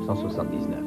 1979.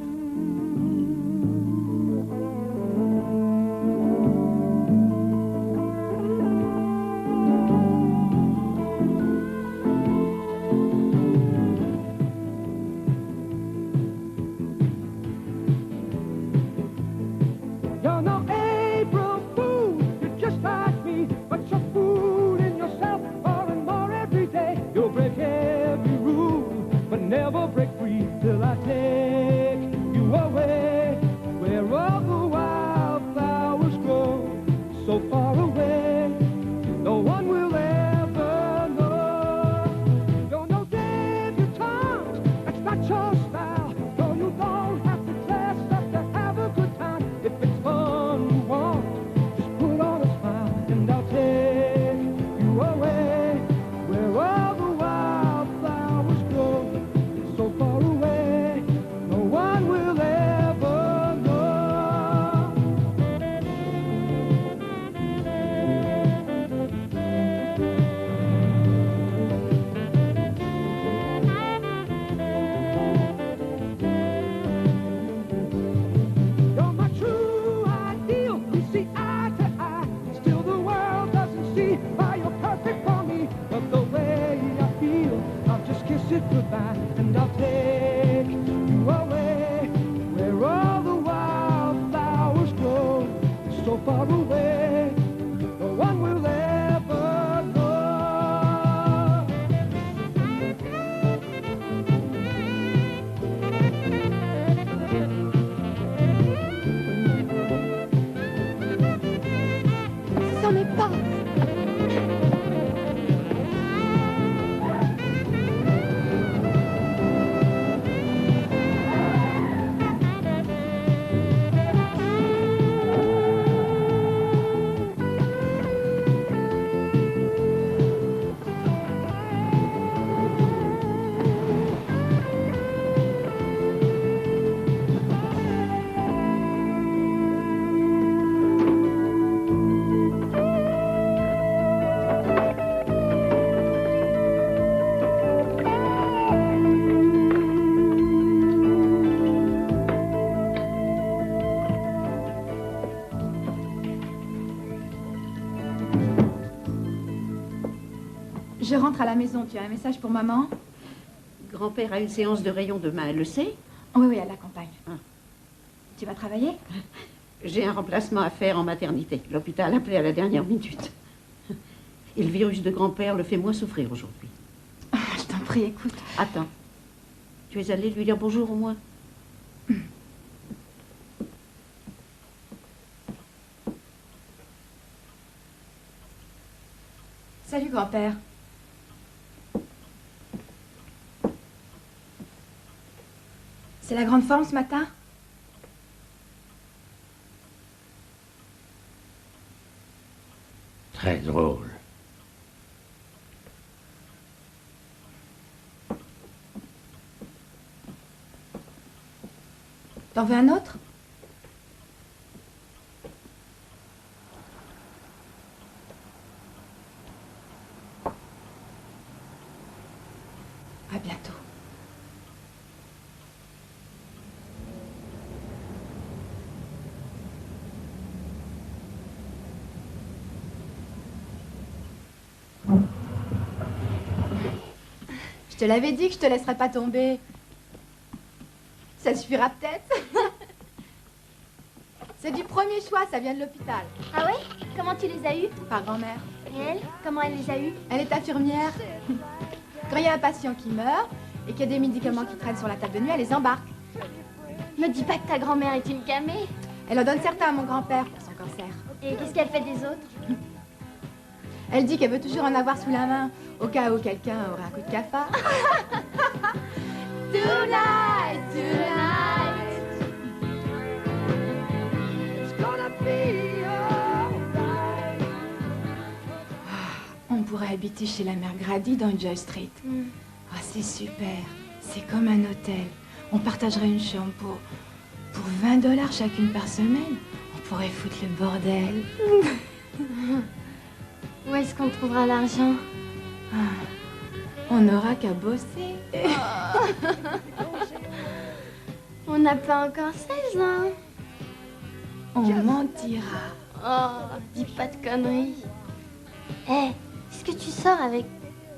Je rentre à la maison. Tu as un message pour maman? Grand-père a une séance de rayon demain, elle le sait? Oui, oui, à la campagne. Ah. Tu vas travailler? J'ai un remplacement à faire en maternité. L'hôpital a appelé à la dernière minute. Et le virus de grand-père le fait moins souffrir aujourd'hui. Oh, je t'en prie, écoute. Attends. Tu es allée lui dire bonjour au moins? Salut, grand-père. C'est la grande forme ce matin? Très drôle. T'en veux un autre? À bientôt. Je te l'avais dit que je te laisserais pas tomber. Ça suffira peut-être. C'est du premier choix, ça vient de l'hôpital. Ah ouais? Comment tu les as eus? Par grand-mère. Et elle? Comment elle les a eus? Elle est infirmière. Quand il y a un patient qui meurt et qu'il y a des médicaments qui traînent sur la table de nuit, elle les embarque. Me dis pas que ta grand-mère est une camée. Elle en donne certains à mon grand-père pour son cancer. Et qu'est-ce qu'elle fait des autres? Elle dit qu'elle veut toujours en avoir sous la main, au cas où quelqu'un aurait un coup de cafard. Tonight, tonight, it's gonna be alright. On pourrait habiter chez la mère Grady dans Joy Street. Ah, c'est super. C'est comme un hôtel. On partagerait une chambre pour 20$ chacune par semaine. On pourrait foutre le bordel. Où est-ce qu'on trouvera l'argent? On n'aura qu'à bosser. On n'a pas encore 16 ans. On mentira. Oh, dis pas de conneries. Hé, est-ce que tu sors avec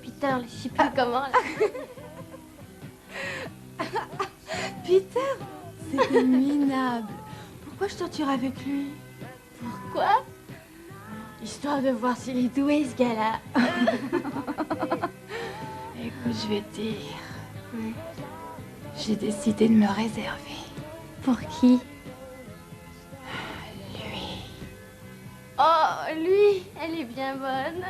Peter, je sais plus comment là. Peter, c'est minable. Pourquoi je sortirais avec lui? Pourquoi? Histoire de voir s'il est doué ce gars-là. Écoute, je vais te dire. J'ai décidé de me réserver. Pour qui? Lui. Oh, lui, elle est bien bonne.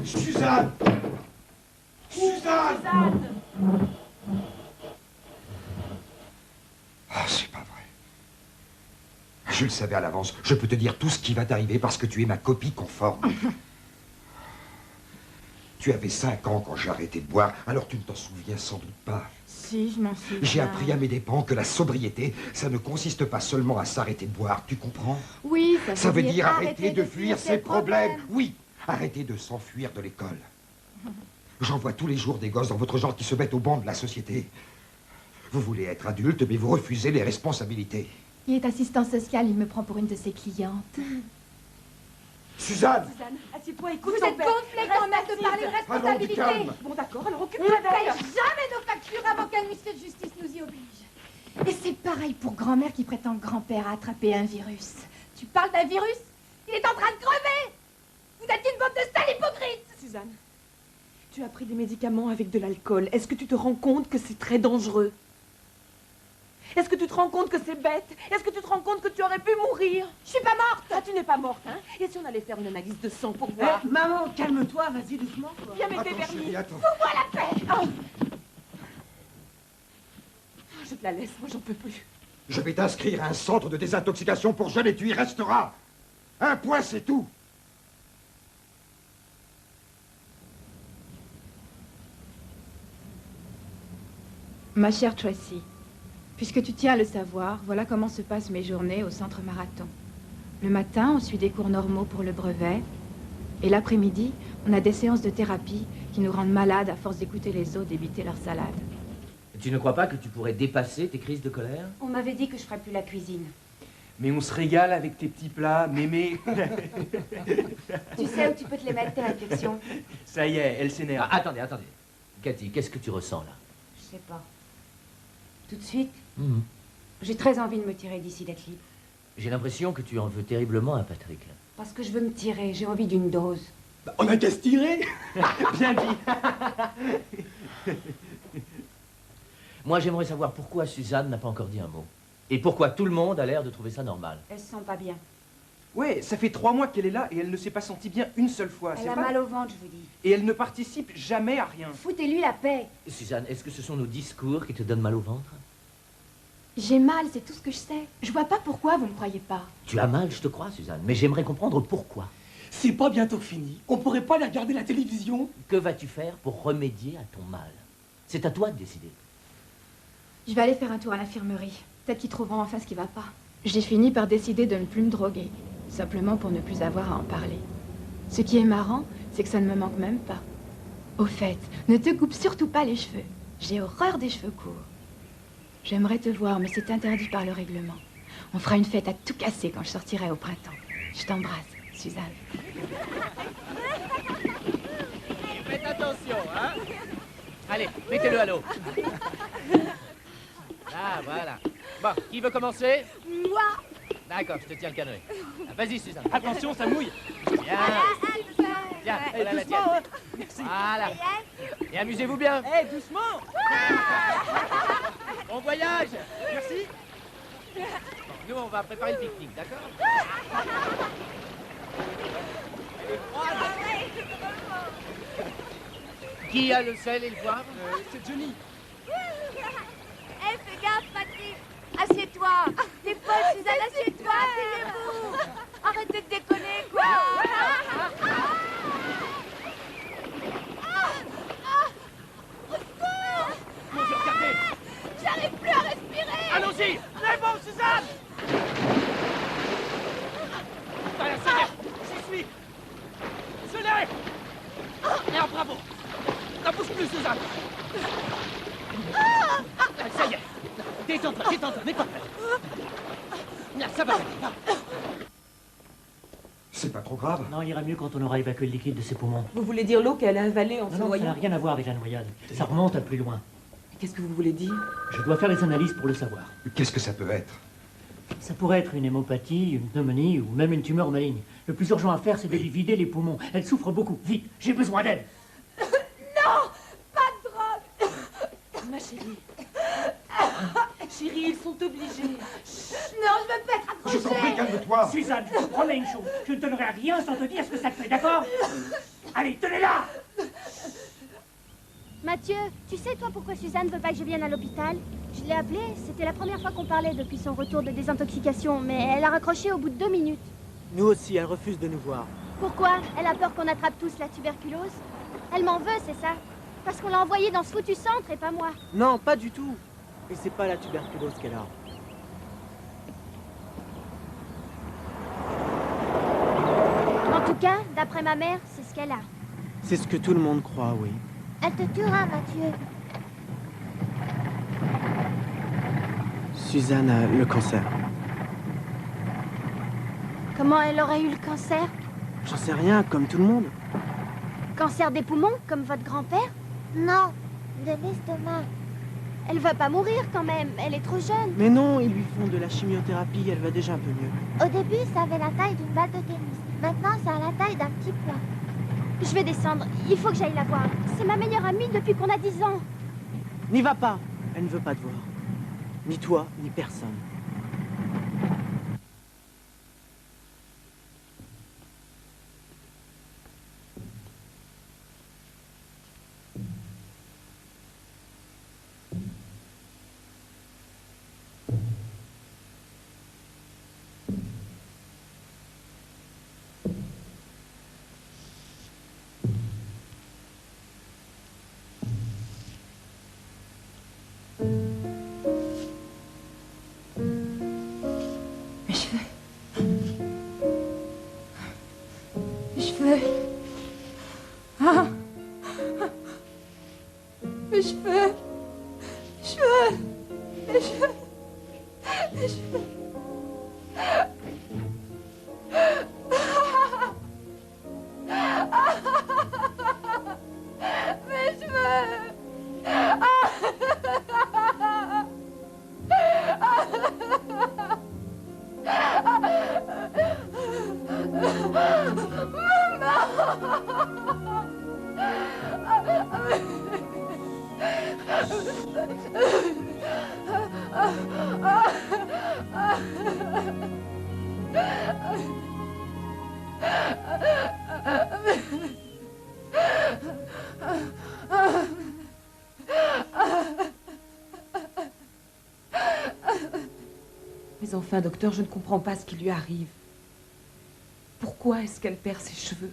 Suzanne! Suzanne! Ah, c'est pas vrai. Je le savais à l'avance. Je peux te dire tout ce qui va t'arriver parce que tu es ma copie conforme. Tu avais 5 ans quand j'ai arrêté de boire, alors tu ne t'en souviens sans doute pas. Si, je m'en souviens. J'ai appris à mes dépens que la sobriété, ça ne consiste pas seulement à s'arrêter de boire, tu comprends? Oui, Ça veut dire arrêter de fuir ses problèmes. Oui, arrêter de s'enfuir de l'école. J'en vois tous les jours des gosses dans votre genre qui se mettent au banc de la société. Vous voulez être adulte, mais vous refusez les responsabilités. Il est assistant social, il me prend pour une de ses clientes. Suzanne! Suzanne, assieds-toi, écoute Vous ton êtes père. gonflé quand même de parler de Allons, du responsabilité. calme! Bon, d'accord, alors On occupe-toi ne paye d'elle. jamais nos factures avant qu'un huissier de justice nous y oblige. Et c'est pareil pour grand-mère qui prétend que grand-père a attrapé un virus. Tu parles d'un virus? Il est en train de crever! Vous êtes une bande de sales hypocrites! Suzanne, tu as pris des médicaments avec de l'alcool. Est-ce que tu te rends compte que c'est très dangereux? Est-ce que tu te rends compte que c'est bête? Est-ce que tu te rends compte que tu aurais pu mourir? Je suis pas morte! Ah, tu n'es pas morte, hein? Et si on allait faire une analyse de sang pour voir? Maman, calme-toi, vas-y doucement. Quoi. Viens, mets tes Attends, vernis. chérie, attends. Fous-moi la paix! Oh. Je te la laisse, moi j'en peux plus. Je vais t'inscrire à un centre de désintoxication pour jeunes et tu y resteras. Un point, c'est tout. Ma chère Tracy, puisque tu tiens à le savoir, voilà comment se passent mes journées au centre marathon. Le matin, on suit des cours normaux pour le brevet. Et l'après-midi, on a des séances de thérapie qui nous rendent malades à force d'écouter les autres débiter leur salade. Tu ne crois pas que tu pourrais dépasser tes crises de colère? On m'avait dit que je ferais plus la cuisine. Mais on se régale avec tes petits plats, mémé. Tu sais où tu peux te les mettre, tes réflexions? Ça y est, elle s'énerve. Ah, attendez. Cathy, qu'est-ce que tu ressens là? Je sais pas. Tout de suite, j'ai très envie de me tirer d'ici, d'être libre. J'ai l'impression que tu en veux terriblement à Patrick. Parce que je veux me tirer, j'ai envie d'une dose. Bah, on a qu'à se tirer. Bien dit. Moi, j'aimerais savoir pourquoi Suzanne n'a pas encore dit un mot. Et pourquoi tout le monde a l'air de trouver ça normal. Elle se sent pas bien. Ouais, ça fait 3 mois qu'elle est là et elle ne s'est pas sentie bien une seule fois. Elle c'est a pas... mal au ventre, je vous dis. Et elle ne participe jamais à rien. Foutez-lui la paix. Suzanne, est-ce que ce sont nos discours qui te donnent mal au ventre? J'ai mal, c'est tout ce que je sais. Je vois pas pourquoi vous me croyez pas. Tu as mal, je te crois, Suzanne, mais j'aimerais comprendre pourquoi. C'est pas bientôt fini. On pourrait pas aller regarder la télévision? Que vas-tu faire pour remédier à ton mal? C'est à toi de décider. Je vais aller faire un tour à l'infirmerie. Peut-être qu'ils trouveront enfin ce qui va pas. J'ai fini par décider de ne plus me droguer. Simplement pour ne plus avoir à en parler. Ce qui est marrant, c'est que ça ne me manque même pas. Au fait, ne te coupe surtout pas les cheveux. J'ai horreur des cheveux courts. J'aimerais te voir, mais c'est interdit par le règlement. On fera une fête à tout casser quand je sortirai au printemps. Je t'embrasse, Suzanne. Faites attention, hein? Allez, mettez-le à l'eau. Ah, voilà. Bon, qui veut commencer? Moi. D'accord, je te tiens le canoë. Ah, vas-y, Suzanne. Attention, ça mouille. Bien. Tiens, voilà la tienne. Doucement, hein. Merci. Voilà. Et amusez-vous bien. Eh, doucement. Bon voyage. Merci. Bon, nous, on va préparer le pique-nique, d'accord? Qui a le sel et le poivre? C'est Johnny. Eh, fais gaffe, Patrick. Assieds-toi. T'es folle, Suzanne, assieds-toi. Asseyez-vous. Arrêtez de déconner, quoi. bon, Suzanne! Voilà, c'est bien. J'y suis. Je l'ai. Bien, bravo. Ne bouge plus, Suzanne. Ça y est. Détends-toi, n'aie pas peur. Ça va aller. C'est pas trop grave? Non, il ira mieux quand on aura évacué le liquide de ses poumons. Vous voulez dire l'eau qu'elle a avalée en se Non, ça noyant? n'a rien à voir avec la noyade. Ça remonte à plus loin. Qu'est-ce que vous voulez dire? Je dois faire les analyses pour le savoir. Qu'est-ce que ça peut être? Ça pourrait être une hémopathie, une pneumonie ou même une tumeur maligne. Le plus urgent à faire, c'est de lui vider les poumons. Elle souffre beaucoup. Vite, j'ai besoin d'aide. Non! Pas de drogue! Ma chérie. Chérie, ils sont obligés. Non, je veux pas être accrochée! Je t'en prie, calme-toi! Suzanne, je te promets une chose. Je ne donnerai rien sans te dire ce que ça te fait, d'accord? Allez, tenez-la! Mathieu, tu sais toi pourquoi Suzanne veut pas que je vienne à l'hôpital? Je l'ai appelée, c'était la première fois qu'on parlait depuis son retour de désintoxication, mais elle a raccroché au bout de 2 minutes. Nous aussi, elle refuse de nous voir. Pourquoi? Elle a peur qu'on attrape tous la tuberculose? Elle m'en veut, c'est ça? Parce qu'on l'a envoyée dans ce foutu centre et pas moi. Non, pas du tout. Et c'est pas la tuberculose qu'elle a. En tout cas, d'après ma mère, c'est ce qu'elle a. C'est ce que tout le monde croit, oui. Elle te tuera, Mathieu. Suzanne a le cancer. Comment elle aurait eu le cancer? J'en sais rien, comme tout le monde. Cancer des poumons, comme votre grand-père? Non, de l'estomac. Elle va pas mourir quand même, elle est trop jeune. Mais non, ils lui font de la chimiothérapie, elle va déjà un peu mieux. Au début, ça avait la taille d'une balle de tennis. Maintenant, ça a la taille d'un petit pois. Je vais descendre, il faut que j'aille la voir. C'est ma meilleure amie depuis qu'on a 10 ans. N'y va pas, elle ne veut pas te voir. Ni toi, ni personne. Mes cheveux. Mes cheveux. Ah. Mes cheveux. Mes cheveux. Mes cheveux. Mes cheveux. Mes cheveux. Mais enfin, docteur, je ne comprends pas ce qui lui arrive. Pourquoi est-ce qu'elle perd ses cheveux?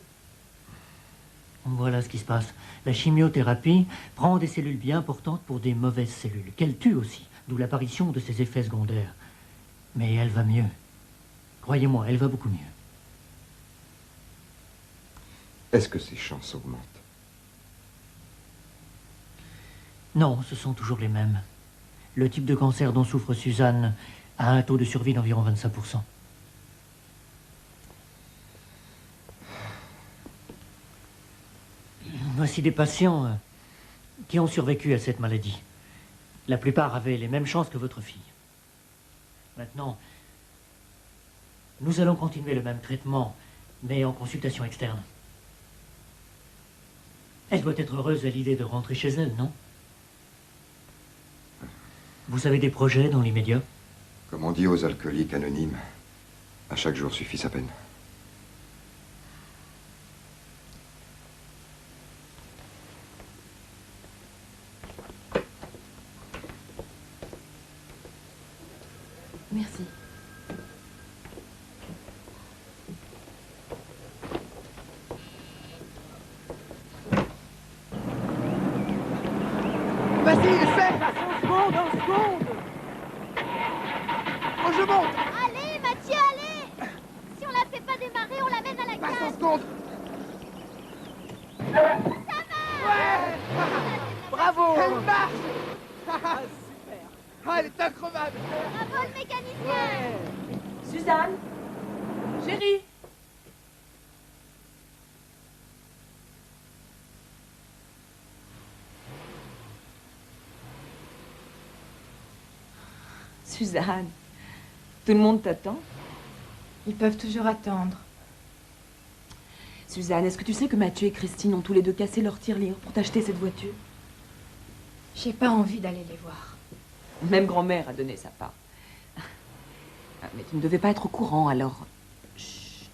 Voilà ce qui se passe. La chimiothérapie prend des cellules bien portantes pour des mauvaises cellules, qu'elle tue aussi, d'où l'apparition de ses effets secondaires. Mais elle va mieux. Croyez-moi, elle va beaucoup mieux. Est-ce que ses chances augmentent? Non, ce sont toujours les mêmes. Le type de cancer dont souffre Suzanne a un taux de survie d'environ 25%. Voici des patients qui ont survécu à cette maladie. La plupart avaient les mêmes chances que votre fille. Maintenant, nous allons continuer le même traitement, mais en consultation externe. Elle doit être heureuse à l'idée de rentrer chez elle, non? Vous avez des projets dans l'immédiat? Comme on dit aux alcooliques anonymes, à chaque jour suffit sa peine. Merci. Vas-y, essaie! En seconde, en seconde! je monte. Allez, Mathieu, allez. Si on la fait pas démarrer, on l'amène à la Pas case. 100 secondes. Ça va. Ouais. Bravo. Elle marche. Ah, super. Ah, elle est increvable. Bravo, le mécanicien. Suzanne. Chérie. Suzanne, tout le monde t'attend. Ils peuvent toujours attendre. Suzanne, est-ce que tu sais que Mathieu et Christine ont tous les deux cassé leur tirelire pour t'acheter cette voiture? J'ai pas envie d'aller les voir. Même grand-mère a donné sa part. Ah, mais tu ne devais pas être au courant, alors... Chut.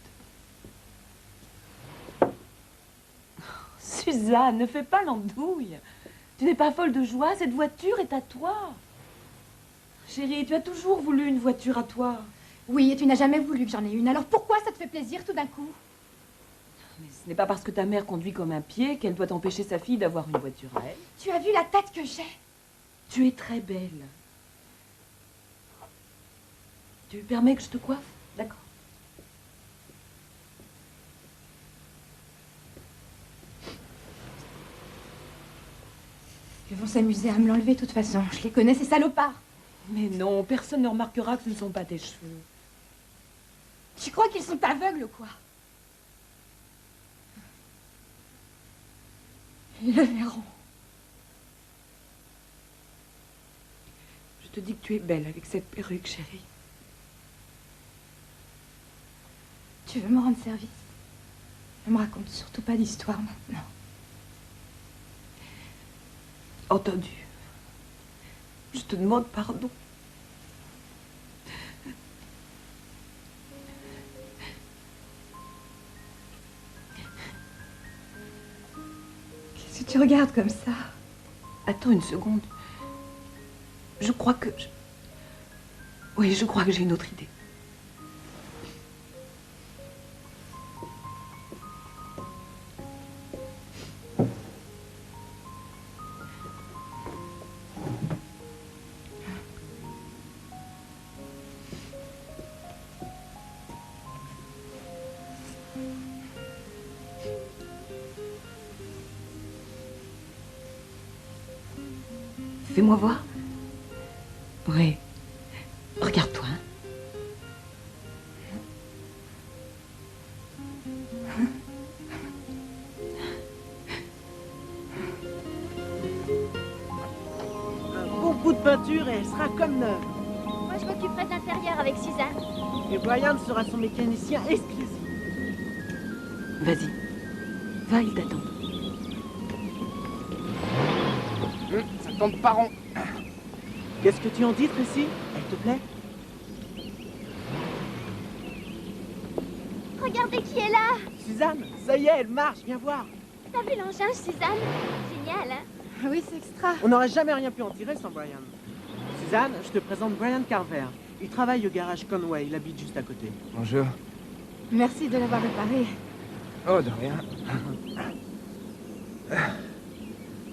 Suzanne, ne fais pas l'andouille. Tu n'es pas folle de joie, cette voiture est à toi. Chérie, tu as toujours voulu une voiture à toi. Oui, et tu n'as jamais voulu que j'en ai une. Alors pourquoi ça te fait plaisir tout d'un coup? Mais ce n'est pas parce que ta mère conduit comme un pied qu'elle doit empêcher sa fille d'avoir une voiture à elle. Tu as vu la tête que j'ai? Tu es très belle. Tu permets que je te coiffe? D'accord. Ils vont s'amuser à me l'enlever de toute façon. Je les connais, ces salopards. Mais non, personne ne remarquera que ce ne sont pas tes cheveux. Tu crois qu'ils sont aveugles ou quoi? Ils le verront. Je te dis que tu es belle avec cette perruque, chérie. Tu veux me rendre service? Ne me raconte surtout pas d'histoire maintenant. Entendu. Je te demande pardon. Qu'est-ce que tu regardes comme ça? Attends une seconde. Je crois que... Oui, je crois que j'ai une autre idée. Fais-moi voir. Oui. Regarde-toi. Un bon coup de peinture et elle sera comme neuve. Moi, je m'occuperai de l'intérieur avec Suzanne. Et Brian sera son mécanicien exclusif. Vas-y. Va, il t'attend. Ça tombe pas rond. Qu'est-ce que tu en dis, Tracy? Elle te plaît? Regardez qui est là. Suzanne, ça y est, elle marche, viens voir. T'as vu l'engin, Suzanne? Génial, hein? Oui, c'est extra. On n'aurait jamais rien pu en tirer sans Brian. Suzanne, je te présente Brian Carver. Il travaille au garage Conway, il habite juste à côté. Bonjour. Merci de l'avoir réparé. Oh, de rien.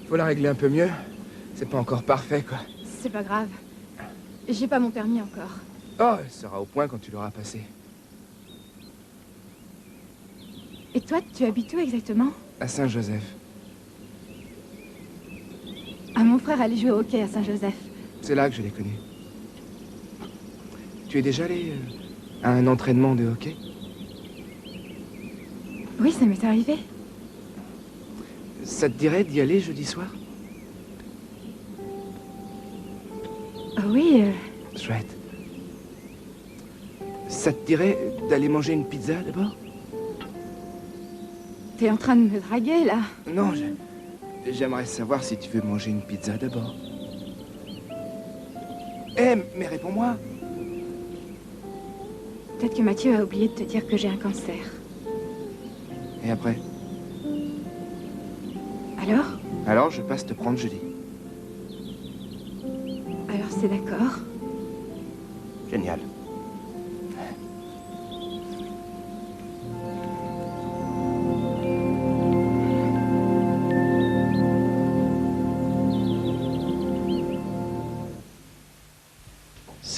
Faut la régler un peu mieux. C'est pas encore parfait, quoi. C'est pas grave. J'ai pas mon permis encore. Oh, elle sera au point quand tu l'auras passé. Et toi, tu habites où exactement? À Saint-Joseph. Ah, mon frère allait jouer au hockey à Saint-Joseph. C'est là que je l'ai connu. Tu es déjà allé à un entraînement de hockey? Oui, ça m'est arrivé. Ça te dirait d'y aller jeudi soir? Oui. Chouette. Ça te dirait d'aller manger une pizza d'abord? T'es en train de me draguer, là? Non, j'aimerais savoir si tu veux manger une pizza d'abord. Eh, mais réponds-moi. Peut-être que Mathieu a oublié de te dire que j'ai un cancer. Et après? Alors? Alors, je passe te prendre jeudi. Alors c'est d'accord. Génial.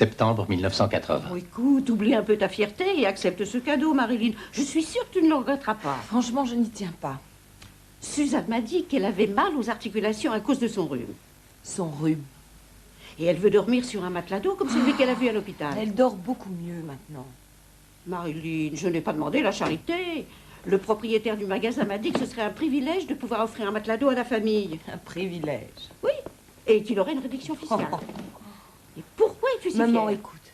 Septembre 1980. Oh, écoute, oublie un peu ta fierté et accepte ce cadeau, Marilyn. Je suis sûre que tu ne le regretteras pas. Franchement, je n'y tiens pas. Suzanne m'a dit qu'elle avait mal aux articulations à cause de son rhume. Son rhume. Et elle veut dormir sur un matelas d'eau comme celui qu'elle a vu à l'hôpital. Elle dort beaucoup mieux maintenant. Marilyn, je n'ai pas demandé la charité. Le propriétaire du magasin m'a dit que ce serait un privilège de pouvoir offrir un matelas d'eau à la famille. Un privilège? Oui, et qu'il aurait une réduction fiscale. Et pourquoi es-tu si Maman, fière? écoute.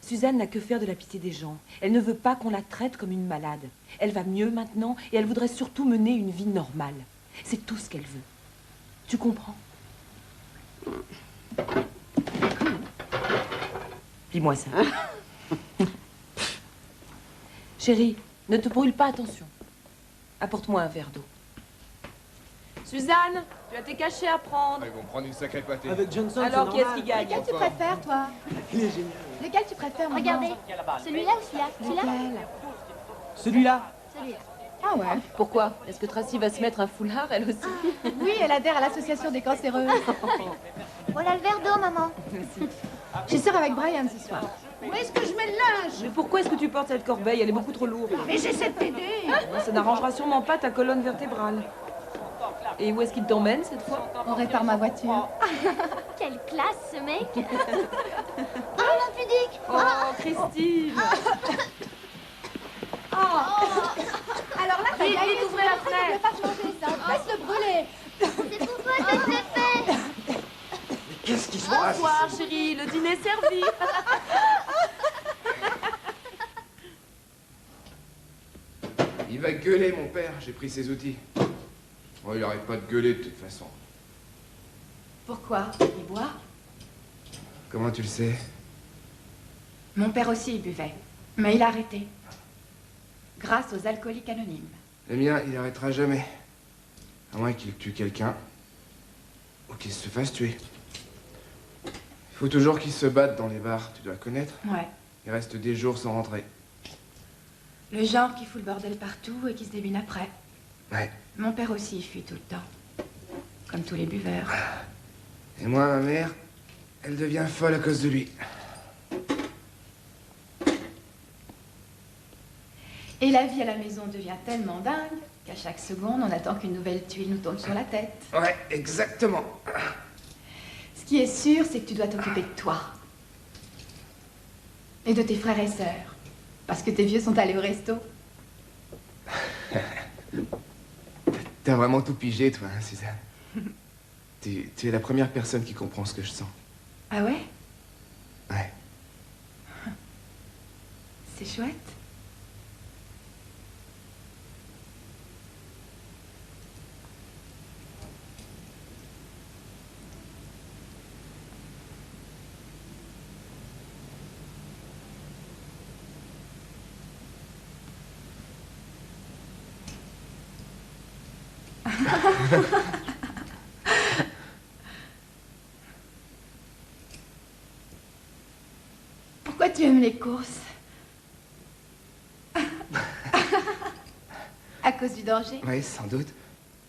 Suzanne n'a que faire de la pitié des gens. Elle ne veut pas qu'on la traite comme une malade. Elle va mieux maintenant et elle voudrait surtout mener une vie normale. C'est tout ce qu'elle veut. Tu comprends? Dis-moi ça. Chérie, ne te brûle pas, attention. Apporte-moi un verre d'eau. Suzanne, tu as tes cachets à prendre. Ils vont prendre une sacrée pâtée. Avec Johnson, Alors, qui est-ce qui gagne? Lequel tu préfères, toi? Il est génial. Lequel tu préfères, maman? Regardez. Celui-là ou celui-là? Celui-là? Celui-là. Celui-là. Ah ouais? Pourquoi? Est-ce que Tracy va se mettre un foulard, elle aussi? Oui, elle adhère à l'association des cancéreuses. Voilà le verre d'eau, maman. Je sors avec Brian ce soir. Où est-ce que je mets le linge? Mais pourquoi est-ce que tu portes cette corbeille? Elle est beaucoup trop lourde. Mais j'essaie de t'aider. Ça n'arrangera sûrement pas ta colonne vertébrale. Et où est-ce qu'il t'emmène cette fois? On répare ma voiture. Quelle classe, ce mec. Oh, l'impudique. Oh, Christine. Alors là, Vite, vite, ouvrez la on ne peut pas changer ça. On peut se le brûler. C'est pour toi que c'est fait. Qu'est-ce qui se passe? Bonsoir, chérie. Le dîner est servi. Il va gueuler, mon père. J'ai pris ses outils. Oh, il arrête pas de gueuler de toute façon. Pourquoi? Il boit? Comment tu le sais? Mon père aussi, il buvait. Mais il a arrêté. Grâce aux alcooliques anonymes. Le mien, il arrêtera jamais. À moins qu'il tue quelqu'un. Ou qu'il se fasse tuer. Il faut toujours qu'ils se battent dans les bars, tu dois le connaître. Ouais. Il reste des jours sans rentrer. Le genre qui fout le bordel partout et qui se débine après. Ouais. Mon père aussi, il fuit tout le temps. Comme tous les buveurs. Et moi, ma mère, elle devient folle à cause de lui. Et la vie à la maison devient tellement dingue qu'à chaque seconde, on attend qu'une nouvelle tuile nous tombe sur la tête. Ouais, exactement. Ce qui est sûr, c'est que tu dois t'occuper de toi. Et de tes frères et sœurs. Parce que tes vieux sont allés au resto. T'as vraiment tout pigé, toi, hein, Suzanne. Tu es la première personne qui comprend ce que je sens. Ah ouais? Ouais. C'est chouette. Pourquoi tu aimes les courses? À cause du danger? Oui, sans doute.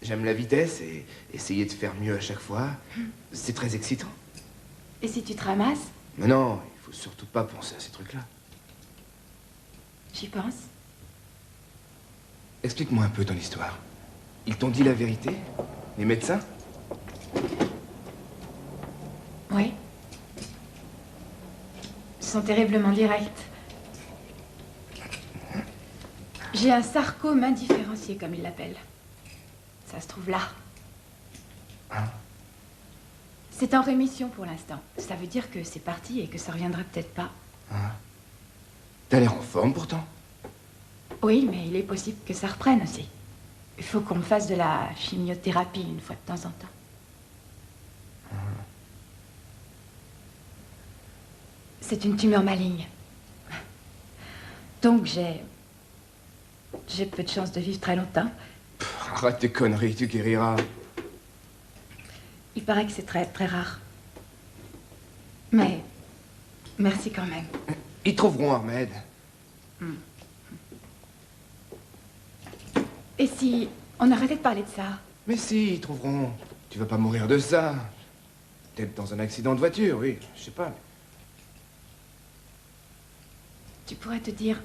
J'aime la vitesse et essayer de faire mieux à chaque fois. C'est très excitant. Et si tu te ramasses? Mais non, il faut surtout pas penser à ces trucs-là. J'y pense. Explique-moi un peu ton histoire. Ils t'ont dit la vérité? Les médecins? Oui. Ils sont terriblement directs. J'ai un sarcome indifférencié, comme ils l'appellent. Ça se trouve là. Hein? C'est en rémission pour l'instant. Ça veut dire que c'est parti et que ça reviendra peut-être pas. Hein? T'as l'air en forme pourtant. Oui, mais il est possible que ça reprenne aussi. Il faut qu'on me fasse de la chimiothérapie une fois de temps en temps. C'est une tumeur maligne. Donc j'ai peu de chance de vivre très longtemps. Arrête tes conneries, tu guériras. Il paraît que c'est très, très rare. Mais merci quand même. Ils trouveront un remède. Et si on arrêtait de parler de ça? Mais si, ils trouveront. Tu vas pas mourir de ça. Peut-être dans un accident de voiture, oui, je sais pas. Tu pourrais te dire...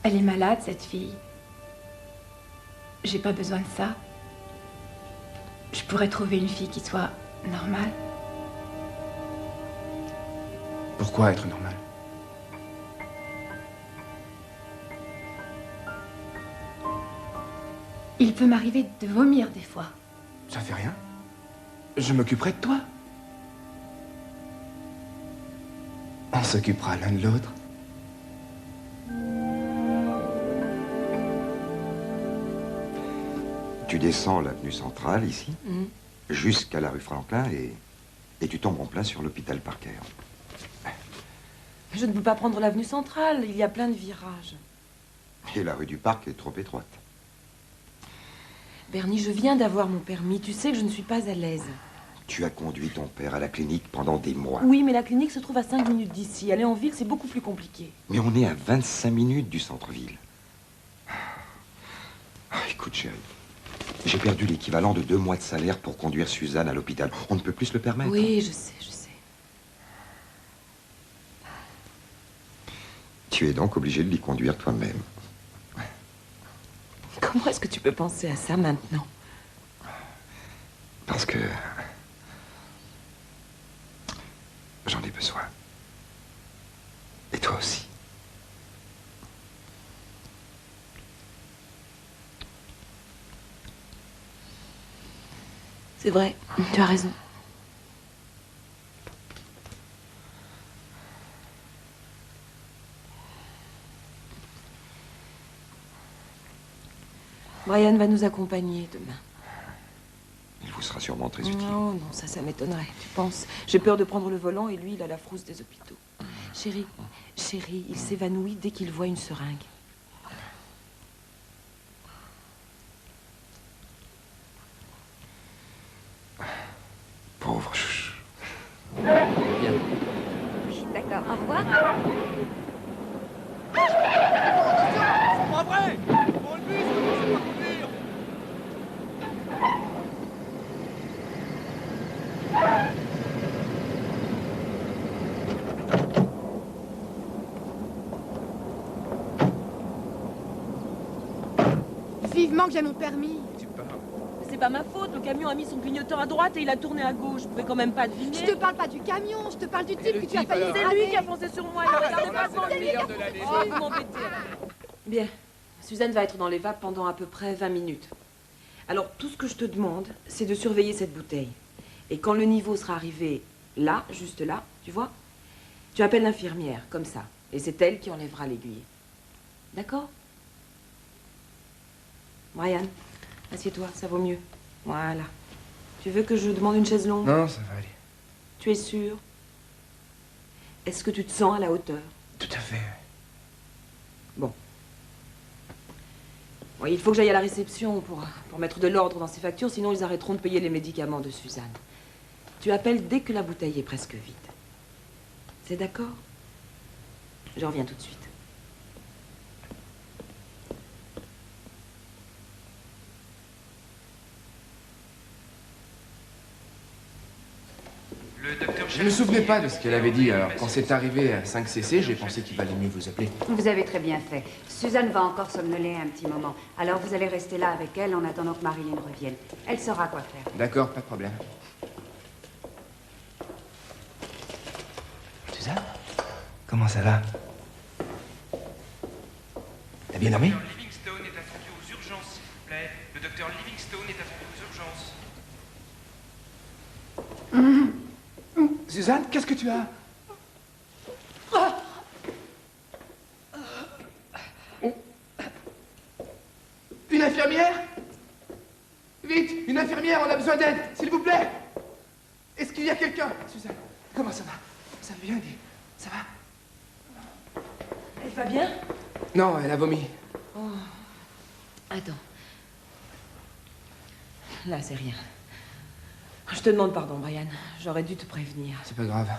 Elle est malade, cette fille. J'ai pas besoin de ça. Je pourrais trouver une fille qui soit normale. Pourquoi être normal? Il peut m'arriver de vomir des fois. Ça fait rien. Je m'occuperai de toi. On s'occupera l'un de l'autre. Tu descends l'avenue centrale, ici, jusqu'à la rue Franklin, et tu tombes en plein sur l'hôpital Parker. Je ne peux pas prendre l'avenue centrale, il y a plein de virages. Et la rue du Parc est trop étroite. Bernie, je viens d'avoir mon permis. Tu sais que je ne suis pas à l'aise. Tu as conduit ton père à la clinique pendant des mois. Oui, mais la clinique se trouve à 5 minutes d'ici. Aller en ville, c'est beaucoup plus compliqué. Mais on est à 25 minutes du centre-ville. Écoute, chérie, j'ai perdu l'équivalent de 2 mois de salaire pour conduire Suzanne à l'hôpital. On ne peut plus se le permettre. Oui, je sais, je sais. Tu es donc obligé de l'y conduire toi-même. Comment est-ce que tu peux penser à ça maintenant? Parce que... j'en ai besoin. Et toi aussi. C'est vrai, tu as raison. Brian va nous accompagner demain. Il vous sera sûrement très utile. Non, non, ça m'étonnerait, tu penses. J'ai peur de prendre le volant et lui, il a la frousse des hôpitaux. Chérie, chérie, il s'évanouit dès qu'il voit une seringue. Pauvre chouchou. Bien. Oui, d'accord. Au revoir. C'est pas vrai! Prends le bus, je sais pas conduire! Vivement que j'ai mon permis. C'est pas ma faute, le camion a mis son clignoteur à droite et il a tourné à gauche. Je pouvais quand même pas deviner. Je te parle pas du camion, je te parle du type que tu as failli C'est écraser. lui qui a foncé sur moi, il regardait pas devant lui. Oh, vous m'embêtez. Bien, Suzanne va être dans les vapes pendant à peu près 20 minutes. Alors, tout ce que je te demande, c'est de surveiller cette bouteille. Et quand le niveau sera arrivé là, juste là, tu vois, tu appelles l'infirmière, comme ça. Et c'est elle qui enlèvera l'aiguille. D'accord? Brian, assieds-toi, ça vaut mieux. Voilà. Tu veux que je demande une chaise longue? Non, ça va aller. Tu es sûr? Est-ce que tu te sens à la hauteur? Tout à fait. Bon. Bon, il faut que j'aille à la réception pour mettre de l'ordre dans ces factures, sinon ils arrêteront de payer les médicaments de Suzanne. Tu appelles dès que la bouteille est presque vide. C'est d'accord? Je reviens tout de suite. Je me souvenais pas de ce qu'elle avait dit, alors quand c'est arrivé à 5 cc, j'ai pensé qu'il valait mieux vous appeler. Vous avez très bien fait. Suzanne va encore somnoler un petit moment. Alors vous allez rester là avec elle en attendant que Marilyn revienne. Elle saura quoi faire. D'accord, pas de problème. Suzanne? Comment ça va? T'as bien dormi? Le docteur Livingstone est attendu aux urgences, s'il vous plaît. Le docteur Livingstone est attendu aux urgences. Suzanne, qu'est-ce que tu as? Une infirmière? Vite, une infirmière, on a besoin d'aide, s'il vous plaît. Est-ce qu'il y a quelqu'un? Suzanne, comment ça va? Ça va bien, dis. Ça va? Elle va bien? Non, elle a vomi. Oh. Attends. Là, c'est rien. Je te demande pardon, Brian. J'aurais dû te prévenir. C'est pas grave.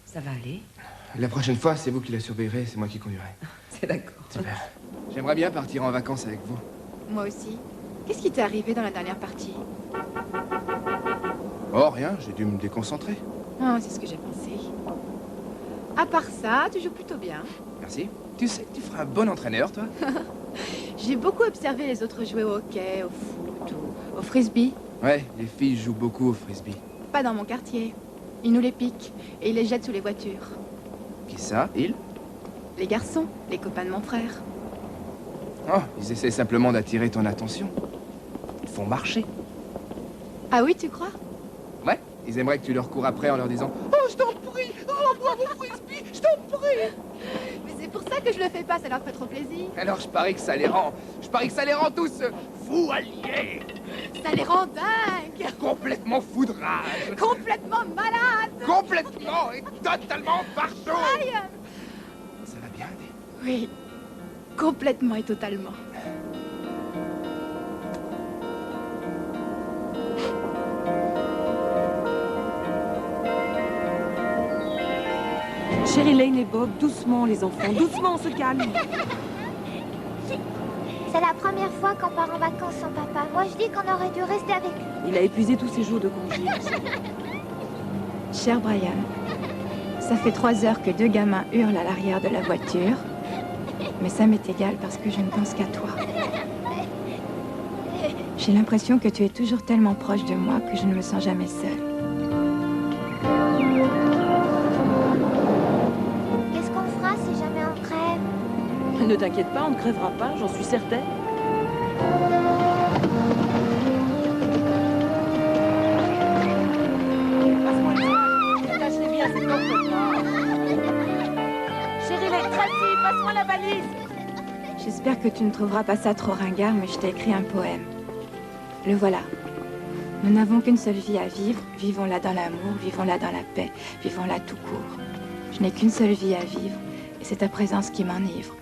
Ça va aller? La prochaine fois, c'est vous qui la surveillerez, c'est moi qui conduirai. C'est d'accord. Super. J'aimerais bien partir en vacances avec vous. Moi aussi. Qu'est-ce qui t'est arrivé dans la dernière partie? Oh, rien, j'ai dû me déconcentrer. Oh, c'est ce que j'ai pensé. À part ça, tu joues plutôt bien. Merci. Tu sais que tu feras un bon entraîneur, toi. J'ai beaucoup observé les autres jouer au hockey, au foot, au frisbee. Ouais, les filles jouent beaucoup au frisbee. Pas dans mon quartier. Ils nous les piquent et ils les jettent sous les voitures. Qui ça, ils? Les garçons, les copains de mon frère. Oh, ils essaient simplement d'attirer ton attention. Ils font marcher. Ah oui, tu crois? Ouais, ils aimeraient que tu leur cours après en leur disant « Oh, je t'en prie! Rends-moi mon frisbee! Je t'en prie !» Mais c'est pour ça que je le fais pas, ça leur fait trop plaisir. Alors je parie que ça les rend... Je parie que ça les rend tous fous alliés! Ça les rend dingues! Complètement foudrage! Complètement malades! Complètement et totalement partout! Aïe! Ça va bien, Dé? Oui, complètement et totalement. Chérie Lane et Bob, doucement les enfants, doucement, on se calme. C'est la première fois qu'on part en vacances sans papa. Moi, je dis qu'on aurait dû rester avec lui. Il a épuisé tous ses jours de congé. Cher Brian, ça fait 3 heures que 2 gamins hurlent à l'arrière de la voiture. Mais ça m'est égal parce que je ne pense qu'à toi. J'ai l'impression que tu es toujours tellement proche de moi que je ne me sens jamais seule. Qu'est-ce qu'on fera si jamais on crève? Ne t'inquiète pas, on ne crèvera pas, j'en suis certaine. Lâchez bien cette porte-là. Chérie Lane, Tracy, passe-moi la valise. J'espère que tu ne trouveras pas ça trop ringard, mais je t'ai écrit un poème. Le voilà. Nous n'avons qu'une seule vie à vivre. Vivons-la dans l'amour, vivons-la dans la paix, vivons-la tout court. Je n'ai qu'une seule vie à vivre, et c'est ta présence qui m'enivre.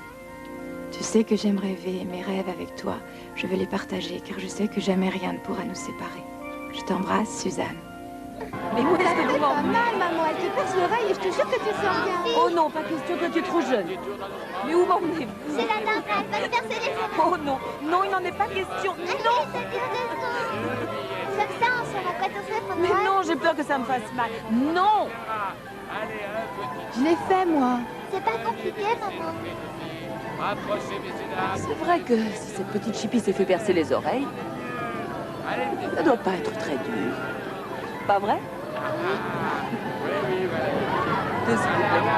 Tu sais que j'aime rêver, mes rêves avec toi. Je veux les partager, car je sais que jamais rien ne pourra nous séparer. Je t'embrasse, Suzanne. Mais où est-ce que C'est vous pas m'emmenez? mal, maman. Elle te perce l'oreille et je te jure que tu sors bien. Oh non, pas question que tu es trop jeune. Mais où m'emmenez-vous? C'est la dame, elle va te percer les oreilles. Oh non, non, il n'en est pas question. Non! Comme ça, on sera prête au fait pour Mais Noël. non, j'ai peur que ça me fasse mal. Non! Je l'ai fait, moi. C'est pas compliqué, maman. C'est vrai que si cette petite chipie s'est fait percer les oreilles, ça doit pas être très dur. Pas vrai? C'est génial.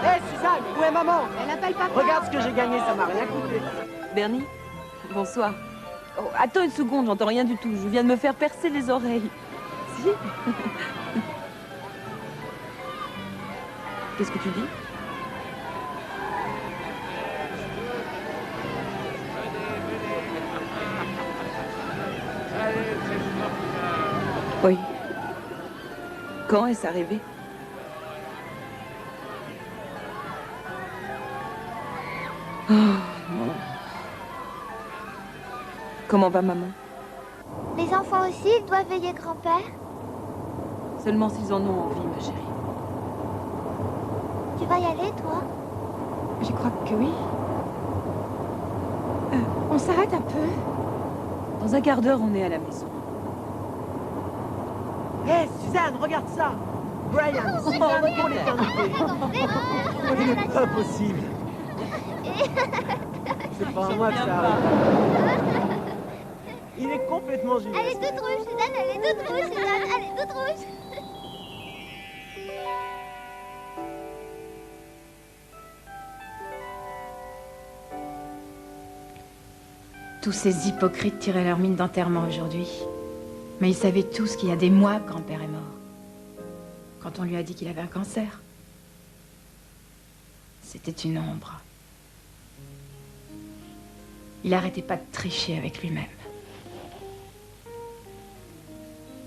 Hé, Suzanne, où est maman? Elle appelle papa. Regarde ce que j'ai gagné, ça m'a rien coûté. Bernie, bonsoir. Oh, attends une seconde, j'entends rien du tout. Je viens de me faire percer les oreilles. Si? Qu'est-ce que tu dis? Oui. Quand est-ce arrivé? Oh, non. Comment va maman? Les enfants aussi, ils doivent veiller grand-père. Seulement s'ils en ont envie, ma chérie. Tu vas y aller, toi? Je crois que oui. On s'arrête un peu. Dans un quart d'heure, on est à la maison. Hé, Suzanne, regarde ça. Brian, Suzanne pour l'éternité. Il n'est pas possible. C'est pas à moi que ça arrive. Il est complètement génial. Elle est toute rouge, Suzanne, elle est toute rouge, Suzanne, elle est toute rouge. Tous ces hypocrites tiraient leur mine d'enterrement aujourd'hui. Mais ils savaient tous qu'il y a des mois que grand-père est mort. Quand on lui a dit qu'il avait un cancer. C'était une ombre. Il n'arrêtait pas de tricher avec lui-même.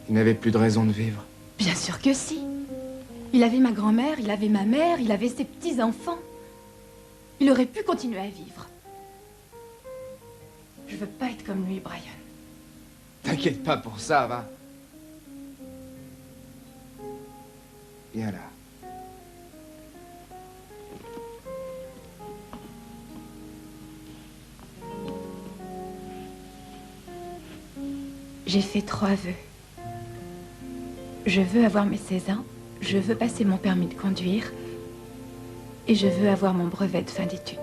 Il n'avait plus de raison de vivre. Bien sûr que si. Il avait ma grand-mère, il avait ma mère, il avait ses petits-enfants. Il aurait pu continuer à vivre. Je veux pas être comme lui, Brian. T'inquiète pas pour ça, va. Viens là. J'ai fait 3 vœux. Je veux avoir mes 16 ans, je veux passer mon permis de conduire et je veux avoir mon brevet de fin d'études.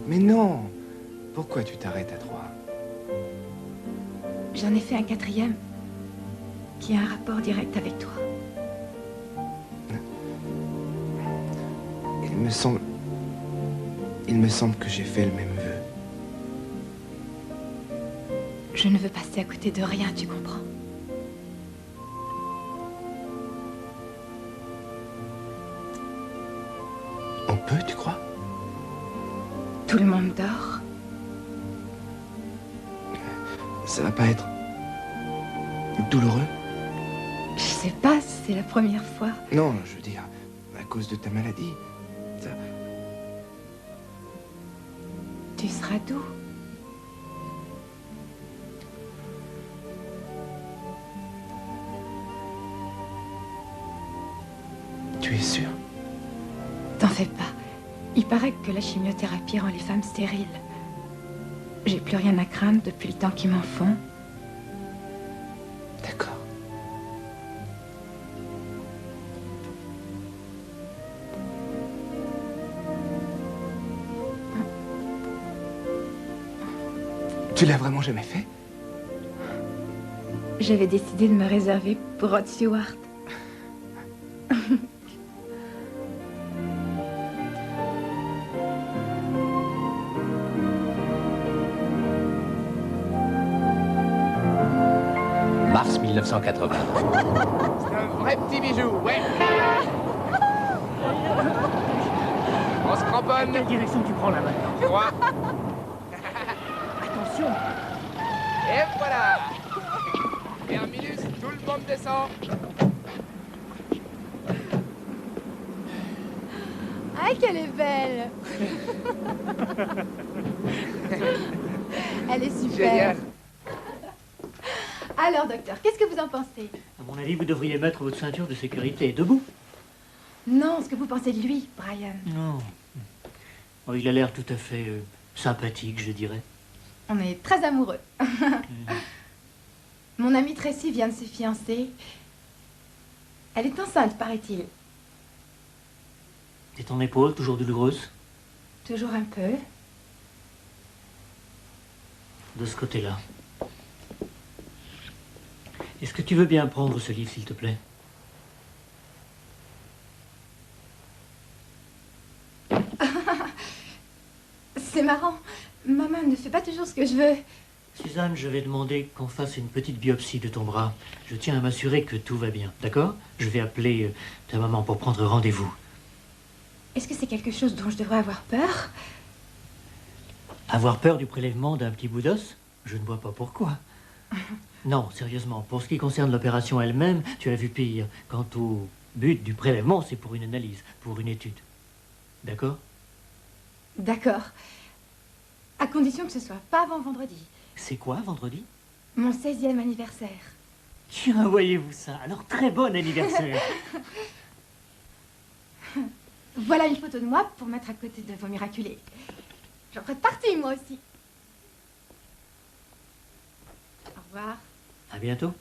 Mais non! Pourquoi tu t'arrêtes à 3? J'en ai fait un 4e qui a un rapport direct avec toi. Il me semble que j'ai fait le même vœu. Je ne veux passer à côté de rien, tu comprends? On peut, tu crois? Tout le monde dort. Ça va pas être douloureux? Je sais pas, c'est la première fois. Non, je veux dire, à cause de ta maladie. Ça... Tu seras doux. Tu es sûr? T'en fais pas. Il paraît que la chimiothérapie rend les femmes stériles. J'ai plus rien à craindre depuis le temps qu'ils m'en font. D'accord. Tu l'as vraiment jamais fait? J'avais décidé de me réserver pour Rod Stewart. Mars 1980. C'est un vrai petit bijou, ouais. On se cramponne. Quelle direction tu prends là maintenant? Droit. Attention! Et voilà. Terminus, tout le monde descend. Ah, qu'elle est belle. Elle est super. Génial. Alors, docteur, qu'est-ce que vous en pensez? À mon avis, vous devriez mettre votre ceinture de sécurité debout. Non, ce que vous pensez de lui, Brian. Non. Oh, il a l'air tout à fait sympathique, je dirais. On est très amoureux. Mon amie Tracy vient de se fiancer. Elle est enceinte, paraît-il. Et ton épaule, toujours douloureuse? Toujours un peu. De ce côté-là. Est-ce que tu veux bien prendre ce livre, s'il te plaît? C'est marrant. Maman ne fait pas toujours ce que je veux. Suzanne, je vais demander qu'on fasse une petite biopsie de ton bras. Je tiens à m'assurer que tout va bien, d'accord? Je vais appeler ta maman pour prendre rendez-vous. Est-ce que c'est quelque chose dont je devrais avoir peur? Avoir peur du prélèvement d'un petit bout d'os? Je ne vois pas pourquoi. Non, sérieusement, pour ce qui concerne l'opération elle-même, tu as vu pire. Quant au but du prélèvement, c'est pour une analyse, pour une étude. D'accord? D'accord. À condition que ce soit pas avant vendredi. C'est quoi, vendredi? Mon 16e anniversaire. Tiens, voyez-vous ça? Alors, très bon anniversaire. Voilà une photo de moi pour mettre à côté de vos miraculés. J'en ferai partie, moi aussi. Au revoir. À bientôt.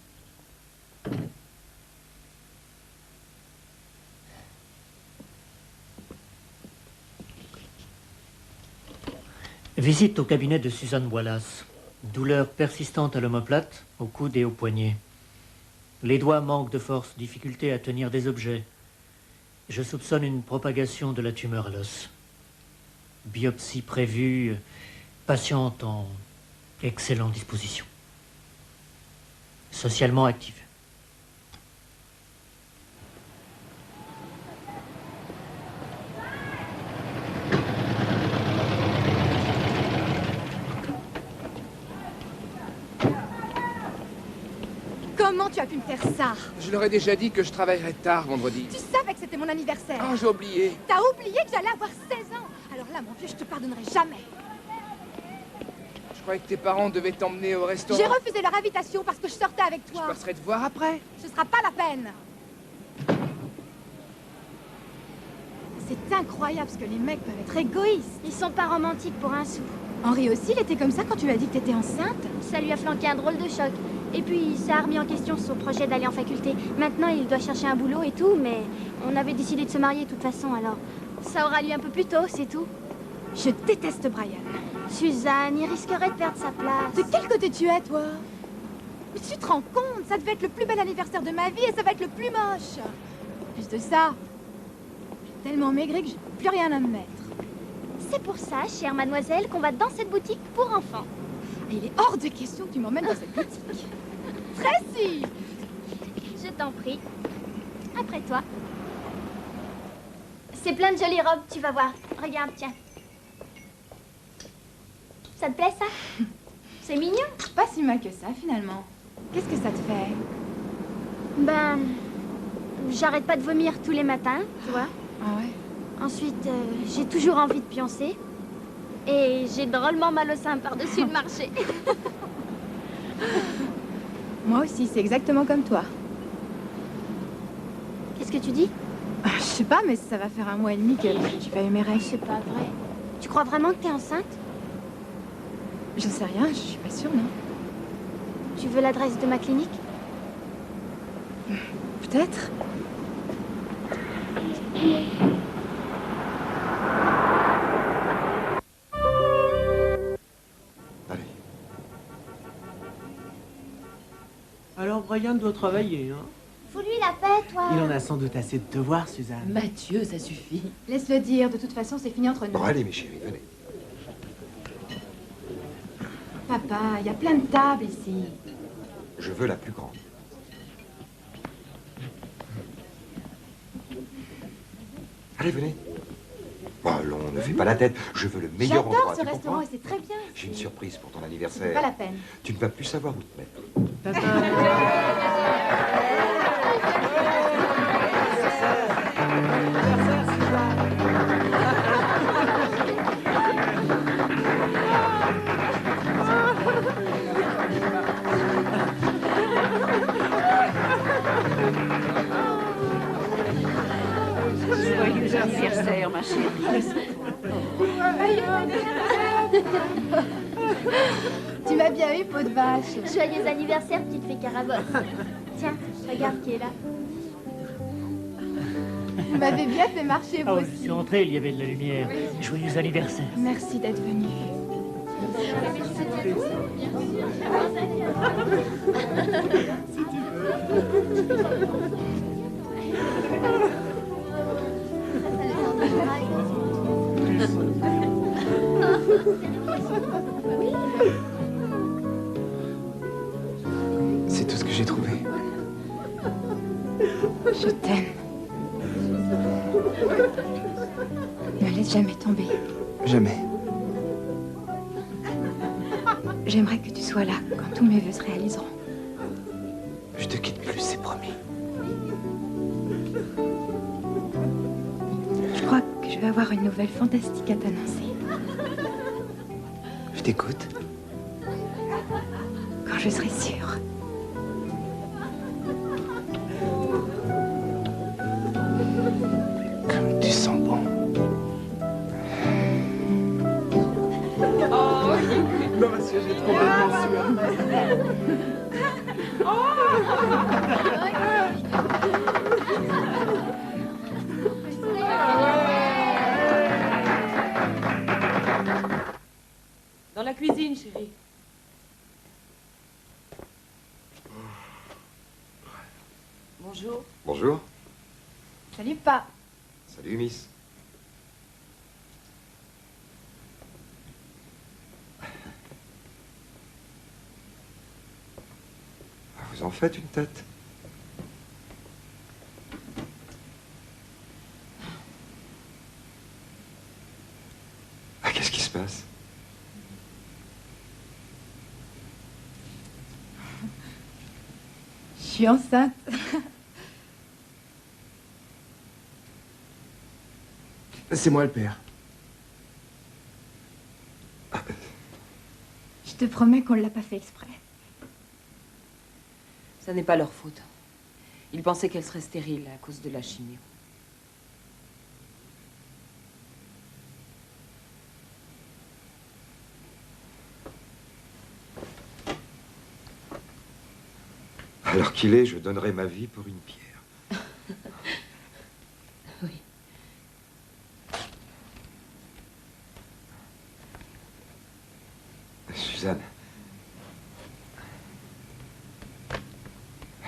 Visite au cabinet de Suzanne Wallace. Douleur persistante à l'omoplate, au coude et au poignet. Les doigts manquent de force, difficulté à tenir des objets. Je soupçonne une propagation de la tumeur à l'os. Biopsie prévue, patiente en excellente disposition. Socialement active. Comment tu as pu me faire ça? Je leur ai déjà dit que je travaillerais tard vendredi. Tu savais que c'était mon anniversaire. Oh, j'ai oublié. T'as oublié que j'allais avoir 16 ans. Alors là, mon vieux, je te pardonnerai jamais. Je croyais que tes parents devaient t'emmener au restaurant. J'ai refusé leur invitation parce que je sortais avec toi. Je passerai te voir après. Ce sera pas la peine. C'est incroyable ce que les mecs peuvent être égoïstes. Ils sont pas romantiques pour un sou. Henri aussi, il était comme ça quand tu lui as dit que t'étais enceinte. Ça lui a flanqué un drôle de choc. Et puis, ça a remis en question son projet d'aller en faculté. Maintenant, il doit chercher un boulot et tout, mais on avait décidé de se marier de toute façon, alors ça aura lieu un peu plus tôt, c'est tout. Je déteste Brian. Suzanne, il risquerait de perdre sa place. De quel côté tu es, toi? Mais tu te rends compte? Ça devait être le plus bel anniversaire de ma vie et ça va être le plus moche. En plus de ça, je suis tellement maigrie que j'ai plus rien à me mettre. C'est pour ça, chère mademoiselle, qu'on va dans cette boutique pour enfants. Et il est hors de question que tu m'emmènes dans cette boutique. Tracy! Je t'en prie. Après toi. C'est plein de jolies robes, tu vas voir. Regarde, tiens. Ça te plaît, ça? C'est mignon. Pas si mal que ça, finalement. Qu'est-ce que ça te fait? Ben... J'arrête pas de vomir tous les matins, tu vois. Ah ouais? Ensuite, j'ai toujours envie de pioncer. Et j'ai drôlement mal au sein par-dessus le marché. Moi aussi, c'est exactement comme toi. Qu'est-ce que tu dis? Je sais pas, mais ça va faire 1 mois et demi que j'ai pas eu mes règles. C'est pas vrai. Tu crois vraiment que t'es enceinte? J'en sais rien, je suis pas sûre, non. Tu veux l'adresse de ma clinique? Peut-être. Allez. Alors Brian doit travailler, hein? Fous-lui la paix, toi. Il en a sans doute assez de devoirs, Suzanne. Mathieu, ça suffit. Laisse-le dire, de toute façon, c'est fini entre nous. Bon, allez, mes chéris, venez. Papa, il y a plein de tables ici. Je veux la plus grande. Allez, venez. Bon, allons, ne fais pas la tête. Je veux le meilleur endroit. J'adore ce tu restaurant comprends? et c'est très bien. J'ai une surprise pour ton C'est anniversaire. pas la peine. Tu ne vas plus savoir où te mettre. Joyeux anniversaire, ma chérie. Tu m'as bien eu, peau de vache. Joyeux anniversaire, petite fée carabosse. Tiens, regarde qui est là. Vous m'avez bien fait marcher, vous Ah oui, je aussi. suis entré, il y avait de la lumière. Joyeux anniversaire. Merci d'être venu. C'est tout ce que j'ai trouvé. Je t'aime. Ne laisse jamais tomber. Jamais. J'aimerais que tu sois là quand tous mes vœux se réaliseront. Je te quitte plus, c'est promis. Je crois que je vais avoir une nouvelle fantastique à t'annoncer. Je t'écoute. Quand je serai sûre. Comme tu sens bon. Non, monsieur, j'ai trop bien Dans la cuisine, chérie. Bonjour. Bonjour. Salut, pas. Salut, Miss. Vous en faites une tête. Ah, qu'est-ce qui se passe? Je suis enceinte. C'est moi le père. Je te promets qu'on ne l'a pas fait exprès. Ça n'est pas leur faute. Ils pensaient qu'elle serait stérile à cause de la chimio. qu'il est, je donnerais ma vie pour une pierre. Oui. Suzanne.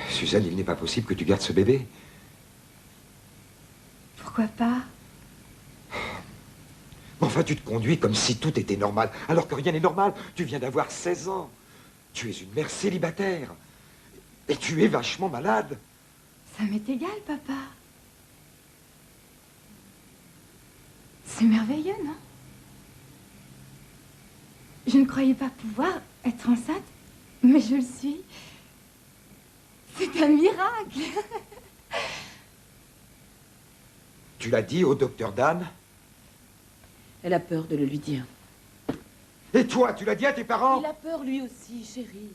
Suzanne, il n'est pas possible que tu gardes ce bébé. Pourquoi pas? Enfin, tu te conduis comme si tout était normal, alors que rien n'est normal. Tu viens d'avoir 16 ans. Tu es une mère célibataire. Et tu es vachement malade. Ça m'est égal, papa. C'est merveilleux, non? Je ne croyais pas pouvoir être enceinte, mais je le suis. C'est un miracle. Tu l'as dit au docteur Dan? Elle a peur de le lui dire. Et toi, tu l'as dit à tes parents? Il a peur lui aussi, chérie.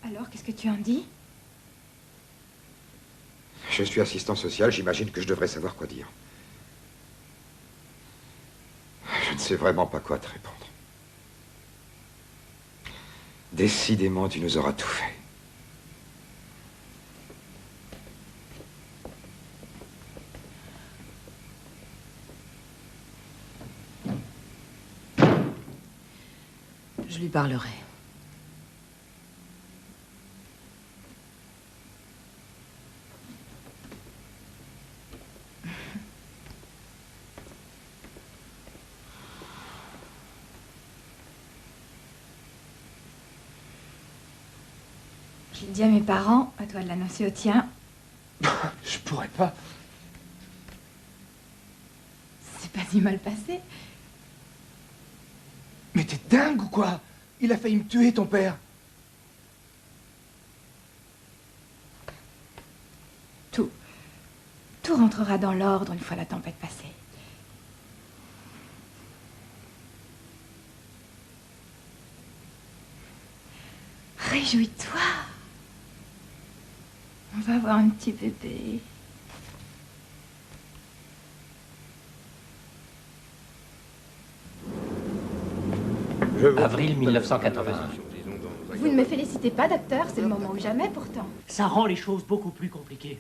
Alors, qu'est-ce que tu en dis? Je suis assistant social, j'imagine que je devrais savoir quoi dire. Je ne sais vraiment pas quoi te répondre. Décidément, tu nous auras tout fait. Je lui parlerai. J'ai dit à mes parents, à toi de l'annoncer au tien. Je pourrais pas. C'est pas si mal passé. Mais t'es dingue ou quoi? Il a failli me tuer, ton père. Tout rentrera dans l'ordre une fois la tempête passée. Réjouis-toi. On va avoir un petit bébé. Avril 1980. Vous ne me félicitez pas, docteur, c'est le moment ou jamais pourtant. Ça rend les choses beaucoup plus compliquées.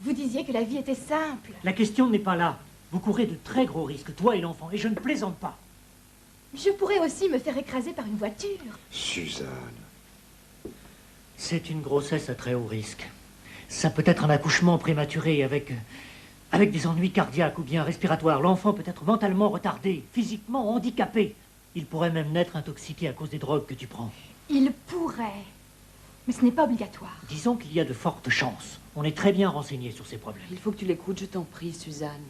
Vous disiez que la vie était simple. La question n'est pas là. Vous courez de très gros risques, toi et l'enfant, et je ne plaisante pas. Je pourrais aussi me faire écraser par une voiture. Suzanne. C'est une grossesse à très haut risque. Ça peut être un accouchement prématuré avec des ennuis cardiaques ou bien respiratoires. L'enfant peut être mentalement retardé, physiquement handicapé. Il pourrait même naître intoxiqué à cause des drogues que tu prends. Il pourrait. Mais ce n'est pas obligatoire. Disons qu'il y a de fortes chances. On est très bien renseigné sur ces problèmes. Il faut que tu l'écoutes, je t'en prie, Suzanne.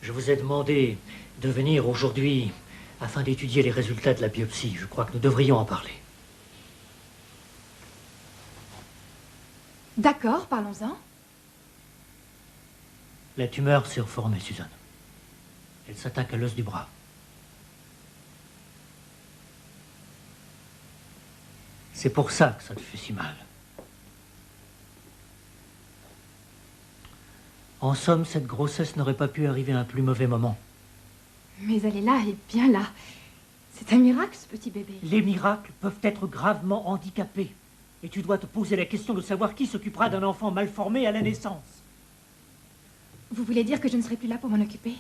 Je vous ai demandé de venir aujourd'hui afin d'étudier les résultats de la biopsie. Je crois que nous devrions en parler. D'accord, parlons-en. La tumeur s'est reformée, Suzanne. Elle s'attaque à l'os du bras. C'est pour ça que ça te fait si mal. En somme, cette grossesse n'aurait pas pu arriver à un plus mauvais moment. Mais elle est là, elle est bien là. C'est un miracle, ce petit bébé. Les miracles peuvent être gravement handicapés. Et tu dois te poser la question de savoir qui s'occupera d'un enfant mal formé à la naissance. Vous voulez dire que je ne serai plus là pour m'en occuper?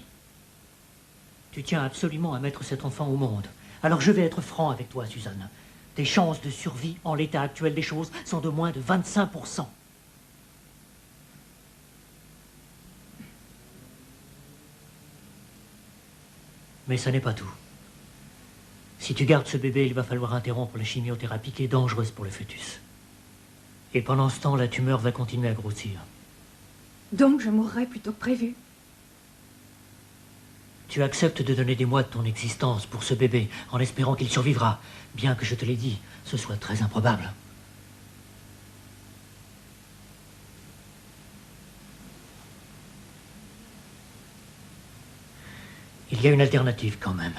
Tu tiens absolument à mettre cet enfant au monde. Alors je vais être franc avec toi, Suzanne. Tes chances de survie en l'état actuel des choses sont de moins de 25%. Mais ça n'est pas tout. Si tu gardes ce bébé, il va falloir interrompre la chimiothérapie qui est dangereuse pour le fœtus. Et pendant ce temps, la tumeur va continuer à grossir. Donc je mourrai plutôt que prévu. Tu acceptes de donner des mois de ton existence pour ce bébé, en espérant qu'il survivra, bien que je te l'ai dit, ce soit très improbable. Il y a une alternative quand même.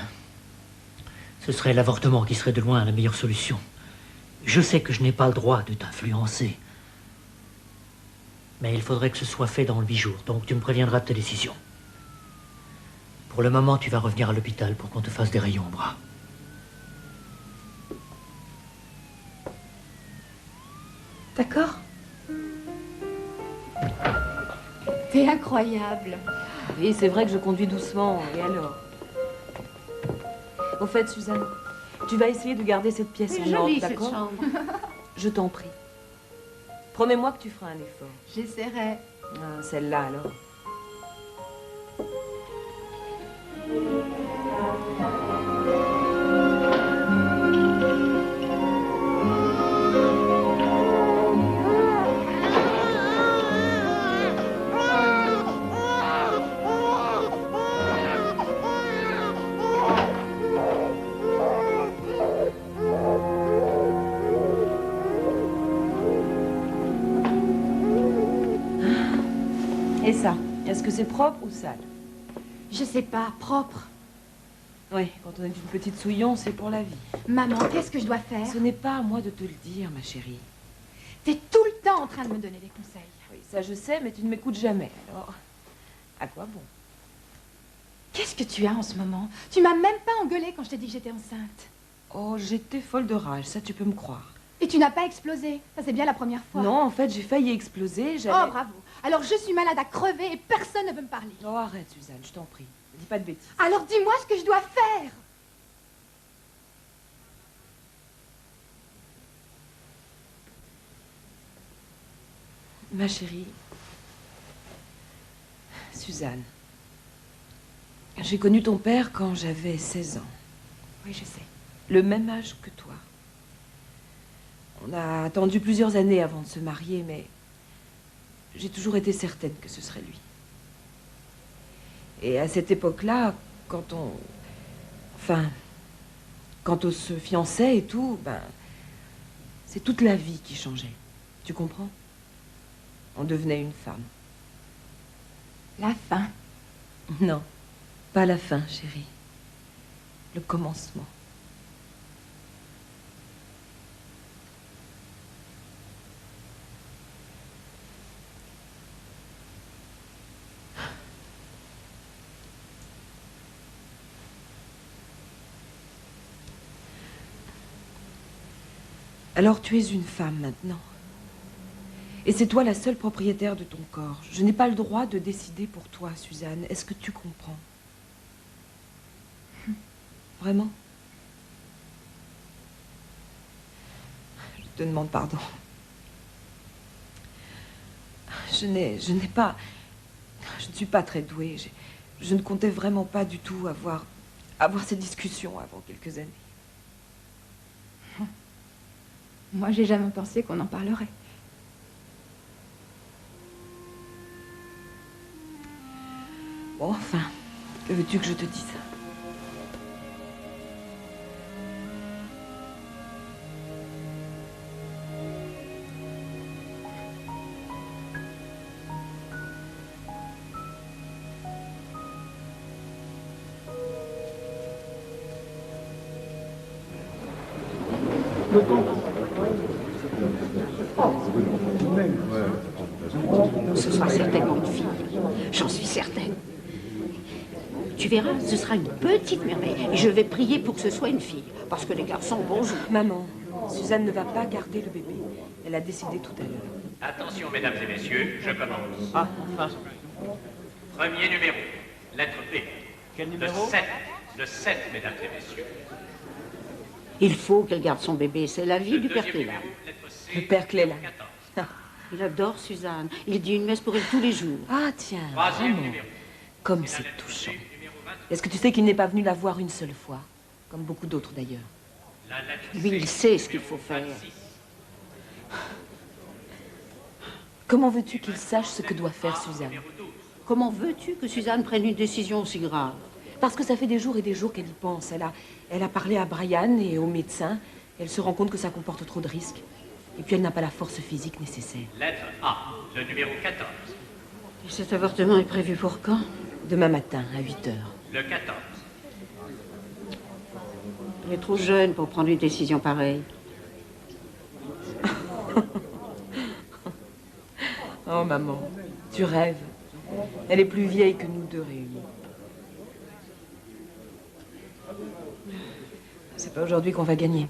Ce serait l'avortement qui serait de loin la meilleure solution. Je sais que je n'ai pas le droit de t'influencer. Mais il faudrait que ce soit fait dans le 8 jours, donc tu me préviendras de ta décision. Pour le moment, tu vas revenir à l'hôpital pour qu'on te fasse des rayons au bras. D'accord? T'es incroyable. Oui, c'est vrai que je conduis doucement, et alors? Au fait, Suzanne, tu vas essayer de garder cette pièce C'est en joli, ordre, cette d'accord? chambre. Je t'en prie. Promets-moi que tu feras un effort. J'essaierai. Ah, celle-là, alors. Et ça, est-ce que c'est propre ou sale? Je sais pas, propre. Oui, quand on est une petite souillon, c'est pour la vie. Maman, qu'est-ce que je dois faire? Ce n'est pas à moi de te le dire, ma chérie. T'es tout le temps en train de me donner des conseils. Oui, ça je sais, mais tu ne m'écoutes jamais. Alors, à quoi bon? Qu'est-ce que tu as en ce moment? Tu m'as même pas engueulée quand je t'ai dit que j'étais enceinte. Oh, j'étais folle de rage, ça tu peux me croire. Et tu n'as pas explosé. Ça, c'est bien la première fois. Non, en fait, j'ai failli exploser, j'allais... Oh, bravo. Alors, je suis malade à crever et personne ne veut me parler. Oh, arrête, Suzanne, je t'en prie. Ne dis pas de bêtises. Alors, dis-moi ce que je dois faire. Ma chérie, Suzanne, j'ai connu ton père quand j'avais 16 ans. Oui, je sais. Le même âge que toi. On a attendu plusieurs années avant de se marier, mais j'ai toujours été certaine que ce serait lui. Et à cette époque-là, quand on... Enfin, quand on se fiançait et tout, ben... C'est toute la vie qui changeait. Tu comprends? On devenait une femme. La fin? Non, pas la fin, chérie. Le commencement. Alors tu es une femme maintenant. Et c'est toi la seule propriétaire de ton corps. Je n'ai pas le droit de décider pour toi, Suzanne. Est-ce que tu comprends? Vraiment? Je te demande pardon. Je ne suis pas très douée. Je ne comptais vraiment pas du tout avoir cette discussion avant quelques années. Moi, j'ai jamais pensé qu'on en parlerait. Bon, enfin, que veux-tu que je te dise? Ce sera certainement une fille. J'en suis certaine. Tu verras, ce sera une petite merveille. Et je vais prier pour que ce soit une fille. Parce que les garçons, bonjour. Maman, Suzanne ne va pas garder le bébé. Elle a décidé tout à l'heure. Attention, mesdames et messieurs, je commence. Ah, enfin. Premier numéro, lettre B. Quel numéro? Le 7, mesdames et messieurs. Il faut qu'elle garde son bébé. C'est la vie du père Cléla. Le père Cléla. Il adore Suzanne. Il dit une messe pour elle tous les jours. Ah, tiens, Troisième vraiment. numéro. Comme c'est touchant. Est-ce que tu sais qu'il n'est pas venu la voir une seule fois? Comme beaucoup d'autres, d'ailleurs. La lettre Lui, il sait ce qu'il faut faire. Comment veux-tu qu'il sache ce que doit faire Suzanne? Comment veux-tu que Suzanne prenne une décision aussi grave? Parce que ça fait des jours et des jours qu'elle y pense. Elle a parlé à Brian et au médecin. Elle se rend compte que ça comporte trop de risques. Et puis elle n'a pas la force physique nécessaire. Lettre A, le numéro 14. Et cet avortement est prévu pour quand? Demain matin, à 8 heures. Le 14. Elle est trop jeune pour prendre une décision pareille. Oh, maman, tu rêves. Elle est plus vieille que nous deux réunis. C'est pas aujourd'hui qu'on va gagner.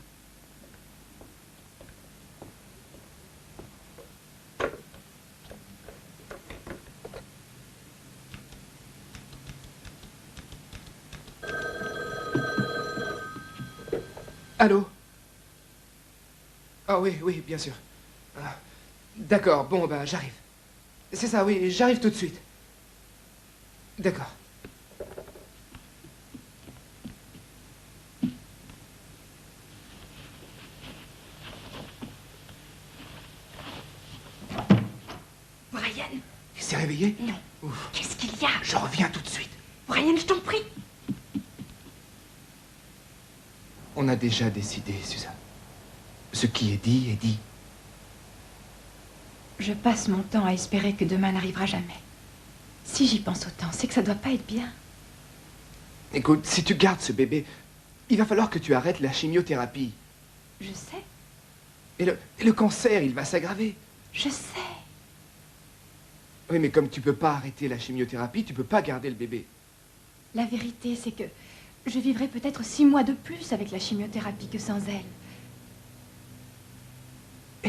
Allô? Ah oui, oui, bien sûr. Ah, d'accord, bon, bah, j'arrive. C'est ça, oui, j'arrive tout de suite. D'accord. Brian, Il s'est réveillé? non. Ouf. Qu'est-ce qu'il y a? Je reviens tout de suite. Brian, je t'en prie. On a déjà décidé, Suzanne. Ce qui est dit est dit. Je passe mon temps à espérer que demain n'arrivera jamais. Si j'y pense autant, c'est que ça doit pas être bien. Écoute, si tu gardes ce bébé, il va falloir que tu arrêtes la chimiothérapie. Je sais, Et le cancer, il va s'aggraver. je sais. Oui, mais comme tu peux pas arrêter la chimiothérapie, tu peux pas garder le bébé. La vérité, c'est que je vivrai peut-être 6 mois de plus avec la chimiothérapie que sans elle.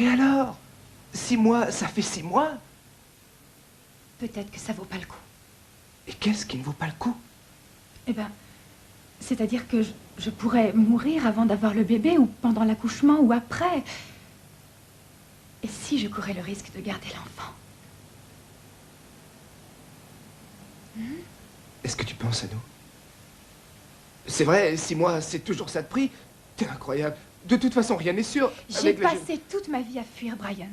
Et alors? 6 mois, ça fait 6 mois? Peut-être que ça vaut pas le coup. Et qu'est-ce qui ne vaut pas le coup? Eh ben, c'est-à-dire que je pourrais mourir avant d'avoir le bébé, ou pendant l'accouchement, ou après. Et si je courais le risque de garder l'enfant? Est-ce que tu penses à nous? C'est vrai, 6 mois, c'est toujours ça de prix. T'es incroyable. De toute façon, rien n'est sûr. J'ai Avec la passé toute ma vie à fuir Brian.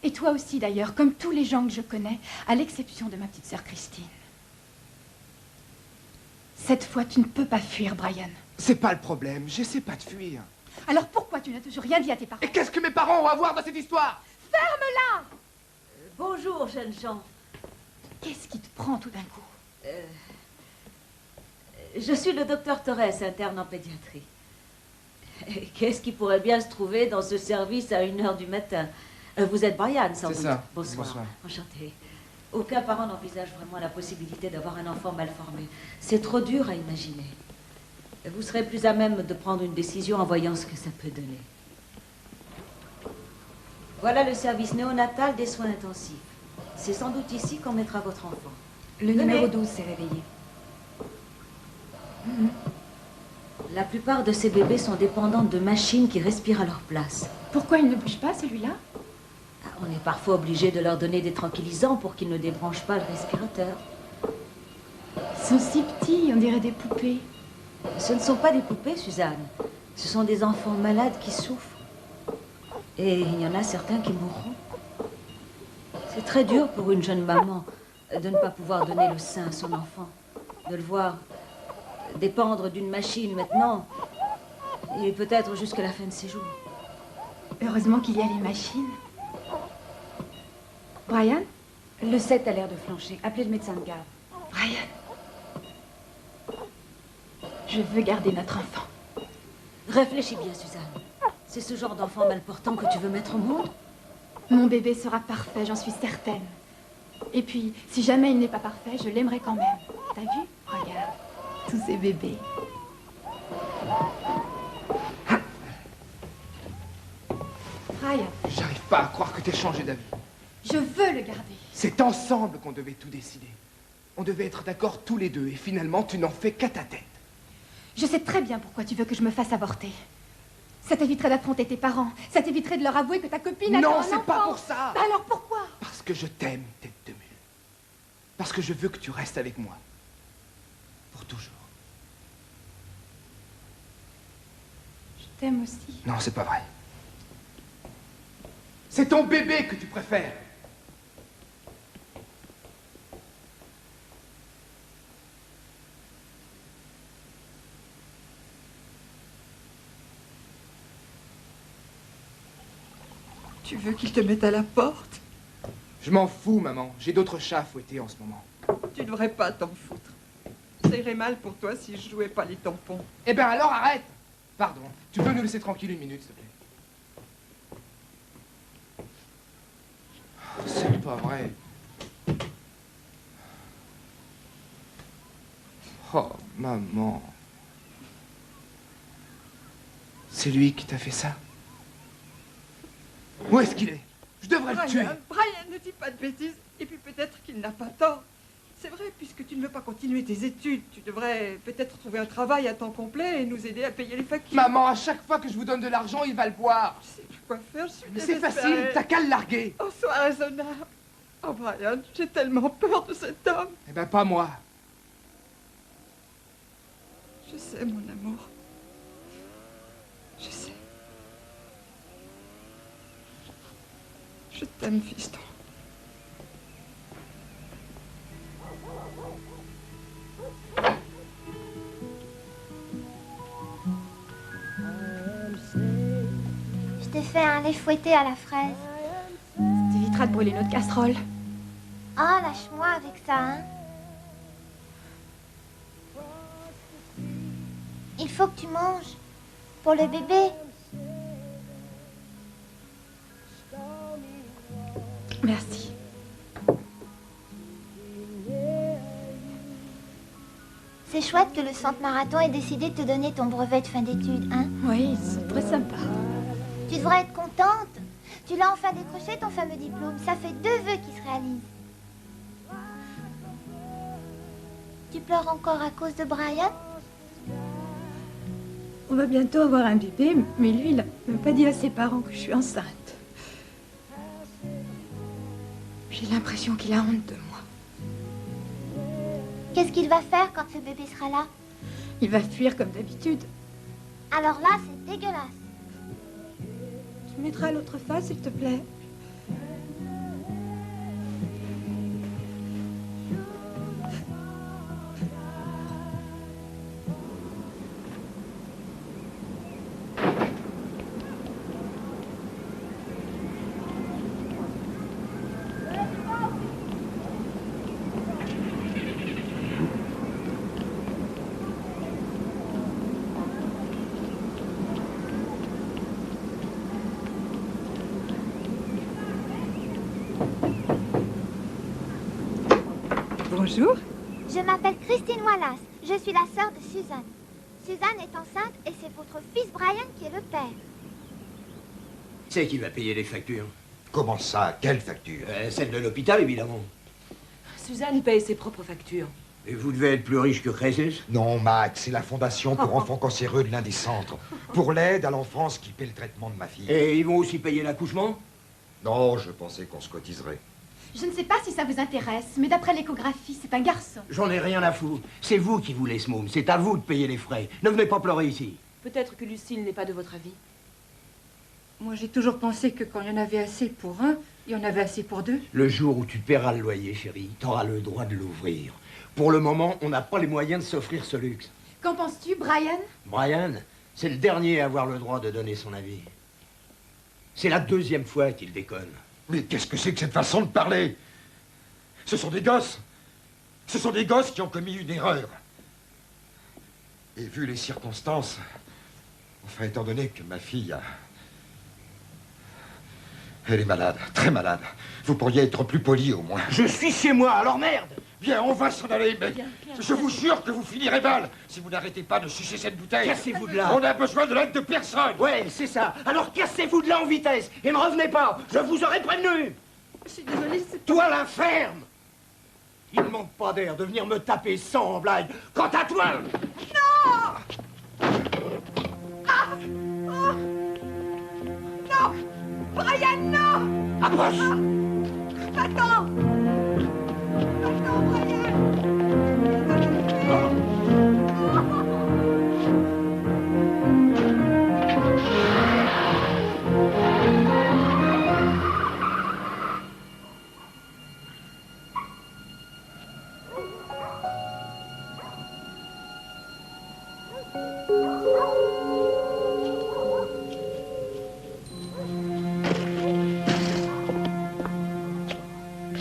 Et toi aussi, d'ailleurs, comme tous les gens que je connais, à l'exception de ma petite sœur Christine. Cette fois, tu ne peux pas fuir Brian. C'est pas le problème, j'essaie pas de fuir. Alors pourquoi tu n'as toujours rien dit à tes parents? Et qu'est-ce que mes parents ont à voir dans cette histoire? Ferme-la! Bonjour, jeunes gens. Qu'est-ce qui te prend tout d'un coup? Je suis le docteur Torres, interne en pédiatrie. Qu'est-ce qui pourrait bien se trouver dans ce service à 1h du matin? Vous êtes Brian, sans doute. C'est ça. Bonsoir. Bonsoir. Enchanté. Aucun parent n'envisage vraiment la possibilité d'avoir un enfant mal formé. C'est trop dur à imaginer. Vous serez plus à même de prendre une décision en voyant ce que ça peut donner. Voilà le service néonatal des soins intensifs. C'est sans doute ici qu'on mettra votre enfant. Le numéro 12 s'est réveillé. La plupart de ces bébés sont dépendants de machines qui respirent à leur place. Pourquoi il ne bouge pas, celui-là? On est parfois obligé de leur donner des tranquillisants pour qu'ils ne débranchent pas le respirateur. Ils sont si petits, on dirait des poupées. Ce ne sont pas des poupées, Suzanne. Ce sont des enfants malades qui souffrent. Et il y en a certains qui mourront. C'est très dur pour une jeune maman de ne pas pouvoir donner le sein à son enfant. De le voir dépendre d'une machine maintenant, et peut-être jusqu'à la fin de ses jours. Heureusement qu'il y a les machines. Brian? Le 7 a l'air de flancher. Appelez le médecin de garde. Brian? Je veux garder notre enfant. Réfléchis bien, Suzanne. C'est ce genre d'enfant mal portant que tu veux mettre au monde? Mon bébé sera parfait, j'en suis certaine. Et puis, si jamais il n'est pas parfait, je l'aimerai quand même. T'as vu? Regarde, tous ces bébés. Brian, J'arrive pas à croire que t'aies changé d'avis. je veux le garder. C'est ensemble qu'on devait tout décider. On devait être d'accord tous les deux, et finalement, tu n'en fais qu'à ta tête. Je sais très bien pourquoi tu veux que je me fasse avorter. Ça t'éviterait d'affronter tes parents. Ça t'éviterait de leur avouer que ta copine a Non, un enfant. c'est pas pour ça. Bah alors pourquoi? Parce que je t'aime, tête de mule. Parce que je veux que tu restes avec moi. Pour toujours. Je t'aime aussi. Non, c'est pas vrai. C'est ton bébé que tu préfères. Tu veux qu'il te mette à la porte? Je m'en fous, maman. J'ai d'autres chats à fouetter en ce moment. Tu devrais pas t'en foutre. Ça irait mal pour toi si je jouais pas les tampons. Eh ben alors arrête. Pardon. Tu peux nous laisser tranquille 1 minute, s'il te plaît? Oh, c'est pas vrai. Oh, maman. C'est lui qui t'a fait ça. Où est-ce qu'il est? Je devrais le tuer. Brian, ne dis pas de bêtises. Et puis peut-être qu'il n'a pas tort. C'est vrai, puisque tu ne veux pas continuer tes études, tu devrais peut-être trouver un travail à temps complet et nous aider à payer les factures. Maman, à chaque fois que je vous donne de l'argent, il va le boire. Je sais plus quoi faire, je suis Mais c'est désespérée. facile, t'as qu'à le larguer. Oh, sois raisonnable. Oh, Brian, j'ai tellement peur de cet homme. Eh ben, pas moi. Je sais, mon amour. Je sais. Je t'aime, fiston. Je t'ai fait un lait fouetté à la fraise. Ça t'évitera de brûler notre casserole. Ah, lâche-moi avec ça, hein. Il faut que tu manges. Pour le bébé. Merci. C'est chouette que le centre marathon ait décidé de te donner ton brevet de fin d'études, hein? Oui, c'est très sympa. Tu devrais être contente. Tu l'as enfin décroché, ton fameux diplôme. Ça fait 2 vœux qui se réalisent. Tu pleures encore à cause de Brian? On va bientôt avoir un bébé, mais lui, il n'a même pas dit à ses parents que je suis enceinte. J'ai l'impression qu'il a honte de moi. Qu'est-ce qu'il va faire quand le bébé sera là? Il va fuir comme d'habitude. Alors là, c'est dégueulasse. Tu mettras l'autre face, s'il te plaît. Bonjour. Je m'appelle Christine Wallace. Je suis la sœur de Suzanne. Suzanne est enceinte et c'est votre fils Brian qui est le père. C'est qui va payer les factures? Comment ça? Quelle facture? Celle de l'hôpital, évidemment. Suzanne paye ses propres factures. Et vous devez être plus riche que Crésus? Non, Max, c'est la Fondation pour enfants cancéreux de l'un des centres. Pour l'aide à l'enfance qui paie le traitement de ma fille. Et ils vont aussi payer l'accouchement? Non, je pensais qu'on se cotiserait. Je ne sais pas si ça vous intéresse, mais d'après l'échographie, c'est un garçon. J'en ai rien à foutre. C'est vous qui voulez ce môme. C'est à vous de payer les frais. Ne venez pas pleurer ici. Peut-être que Lucille n'est pas de votre avis. Moi, j'ai toujours pensé que quand il y en avait assez pour un, il y en avait assez pour 2. Le jour où tu paieras le loyer, chérie, t'auras le droit de l'ouvrir. Pour le moment, on n'a pas les moyens de s'offrir ce luxe. Qu'en penses-tu, Brian? Brian, c'est le dernier à avoir le droit de donner son avis. C'est la 2e fois qu'il déconne. Mais qu'est-ce que c'est que cette façon de parler? Ce sont des gosses. Ce sont des gosses qui ont commis une erreur. Et vu les circonstances, enfin, étant donné que ma fille a... Elle est malade, très malade. Vous pourriez être plus poli, au moins. Je suis chez moi, alors merde! Bien, on va s'en aller, mais je vous jure que vous finirez mal si vous n'arrêtez pas de sucer cette bouteille. Cassez-vous de là. On a besoin de l'aide de personne. Ouais, c'est ça. Alors cassez-vous de là en vitesse et ne revenez pas. Je vous aurais prévenu. Je suis désolée, c'est... Toi, la ferme. Il ne manque pas d'air de venir me taper sans blague. Quant à toi... Non! Ah! Oh! Non! Brian, non! Approche! Attends! Attends, Brian!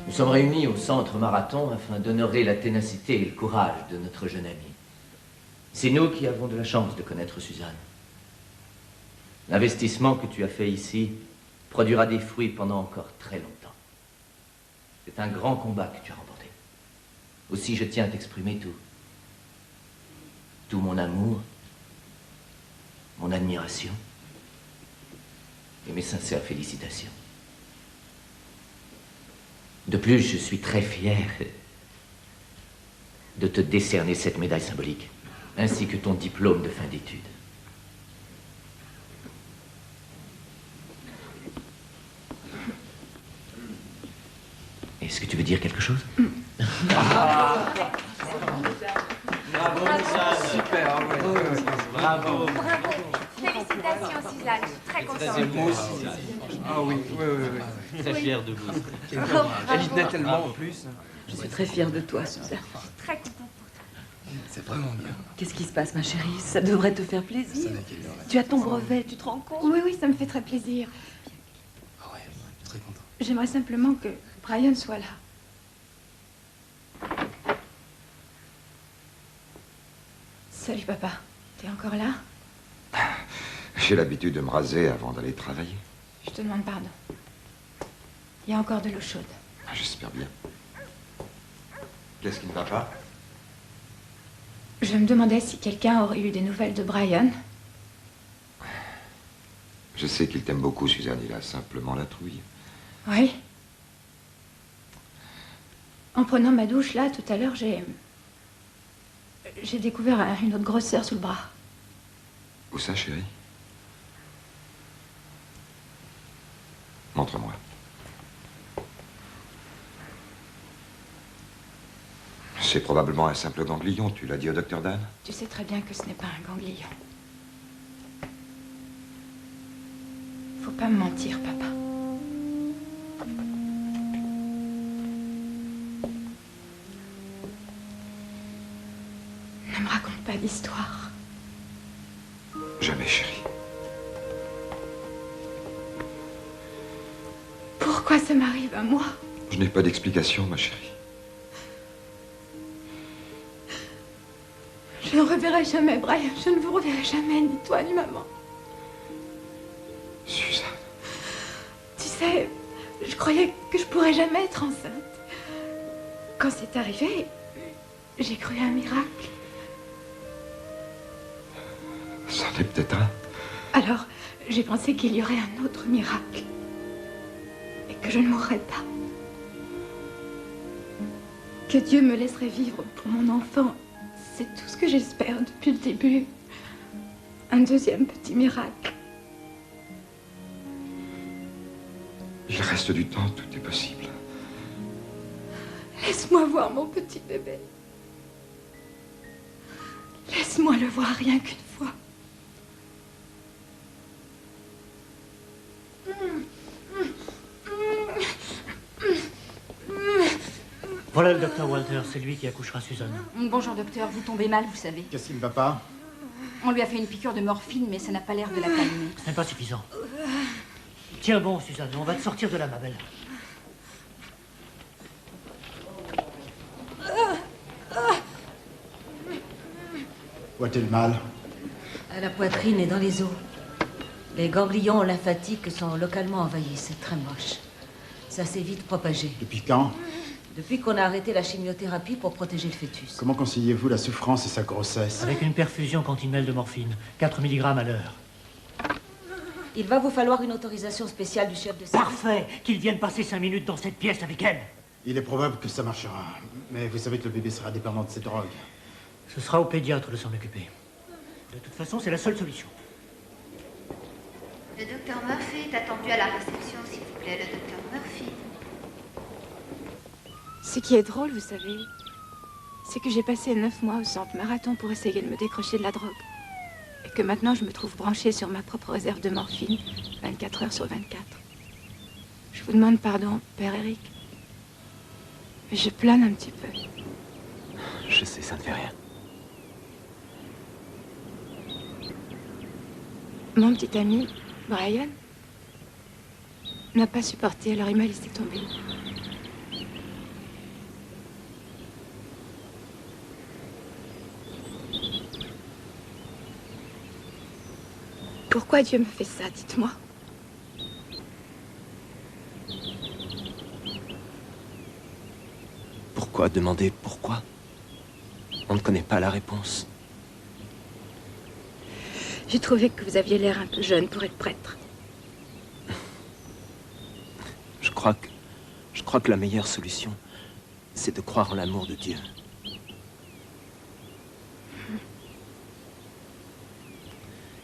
Nous sommes réunis au centre Marathon afin d'honorer la ténacité et le courage de notre jeune ami. C'est nous qui avons de la chance de connaître Suzanne. L'investissement que tu as fait ici produira des fruits pendant encore très longtemps. C'est un grand combat que tu as remporté. Aussi, je tiens à t'exprimer tout mon amour, mon admiration et mes sincères félicitations. De plus, je suis très fier de te décerner cette médaille symbolique, ainsi que ton diplôme de fin d'études. Est-ce que tu veux dire quelque chose? Bravo, super, bravo. Bravo. Félicitations, Suzanne. Je suis très contente. Moi aussi. Ah oui, oui. Très fier de vous. Elle y tenait tellement en plus. Je suis très fière de toi, Suzanne. Très contente pour toi. C'est vraiment bien. Qu'est-ce qui se passe, ma chérie? Ça devrait te faire plaisir. Tu as ton brevet, tu te rends compte? Oui, oui, ça me fait très plaisir. Ah ouais, très content. J'aimerais simplement que Brian soit là. Salut, papa. T'es encore là? J'ai l'habitude de me raser avant d'aller travailler. Je te demande pardon. Il y a encore de l'eau chaude. J'espère bien. Qu'est-ce qui ne va pas? Je me demandais si quelqu'un aurait eu des nouvelles de Brian. Je sais qu'il t'aime beaucoup, Suzanne. Il a simplement la trouille. Oui. En prenant ma douche, là, tout à l'heure, j'ai découvert une autre grosseur sous le bras. Où ça, chérie? Montre-moi. C'est probablement un simple ganglion. Tu l'as dit au docteur Dan? Tu sais très bien que ce n'est pas un ganglion. Faut pas me mentir, papa. Ne me raconte pas d'histoire. Jamais, chérie. Pourquoi ça m'arrive à moi? Je n'ai pas d'explication, ma chérie. Je ne reverrai jamais Brian. Je ne vous reverrai jamais, ni toi, ni maman. Suzanne. Tu sais, je croyais que je pourrais jamais être enceinte. Quand c'est arrivé, j'ai cru à un miracle. C'en est peut-être un. Alors, j'ai pensé qu'il y aurait un autre miracle. Et que je ne mourrais pas. Que Dieu me laisserait vivre pour mon enfant. C'est tout ce que j'espère depuis le début. Un deuxième petit miracle. Il reste du temps, tout est possible. Laisse-moi voir mon petit bébé. Laisse-moi le voir rien qu'une fois. Voilà le docteur Walter, c'est lui qui accouchera Suzanne. Bonjour, docteur. Vous tombez mal, vous savez. Qu'est-ce qui ne va pas? On lui a fait une piqûre de morphine, mais ça n'a pas l'air de la calmer. Ce n'est pas suffisant. Tiens bon, Suzanne, on va te sortir de là, ma belle. Où a-t-elle mal? À la poitrine et dans les os. Les ganglions lymphatiques sont localement envahis. C'est très moche. Ça s'est vite propagé. Depuis quand? Depuis qu'on a arrêté la chimiothérapie pour protéger le fœtus. Comment conciliez-vous la souffrance et sa grossesse? Avec une perfusion continuelle de morphine, 4 mg à l'heure. Il va vous falloir une autorisation spéciale du chef de service. Parfait! Qu'il vienne passer 5 minutes dans cette pièce avec elle. Il est probable que ça marchera. Mais vous savez que le bébé sera dépendant de cette drogue. Ce sera au pédiatre de s'en occuper. De toute façon, c'est la seule solution. Le docteur Murphy est attendu à la réception, s'il vous plaît, le docteur Murphy. Ce qui est drôle, vous savez, c'est que j'ai passé 9 mois au centre Marathon pour essayer de me décrocher de la drogue. Et que maintenant, je me trouve branchée sur ma propre réserve de morphine, 24 heures sur 24. Je vous demande pardon, Père Eric. Mais je plane un petit peu. Je sais, ça ne fait rien. Mon petit ami, Brian, n'a pas supporté, alors il m'a laissé tomber. Pourquoi Dieu me fait ça, dites-moi? Pourquoi demander pourquoi? On ne connaît pas la réponse. J'ai trouvé que vous aviez l'air un peu jeune pour être prêtre. Je crois que la meilleure solution, c'est de croire en l'amour de Dieu.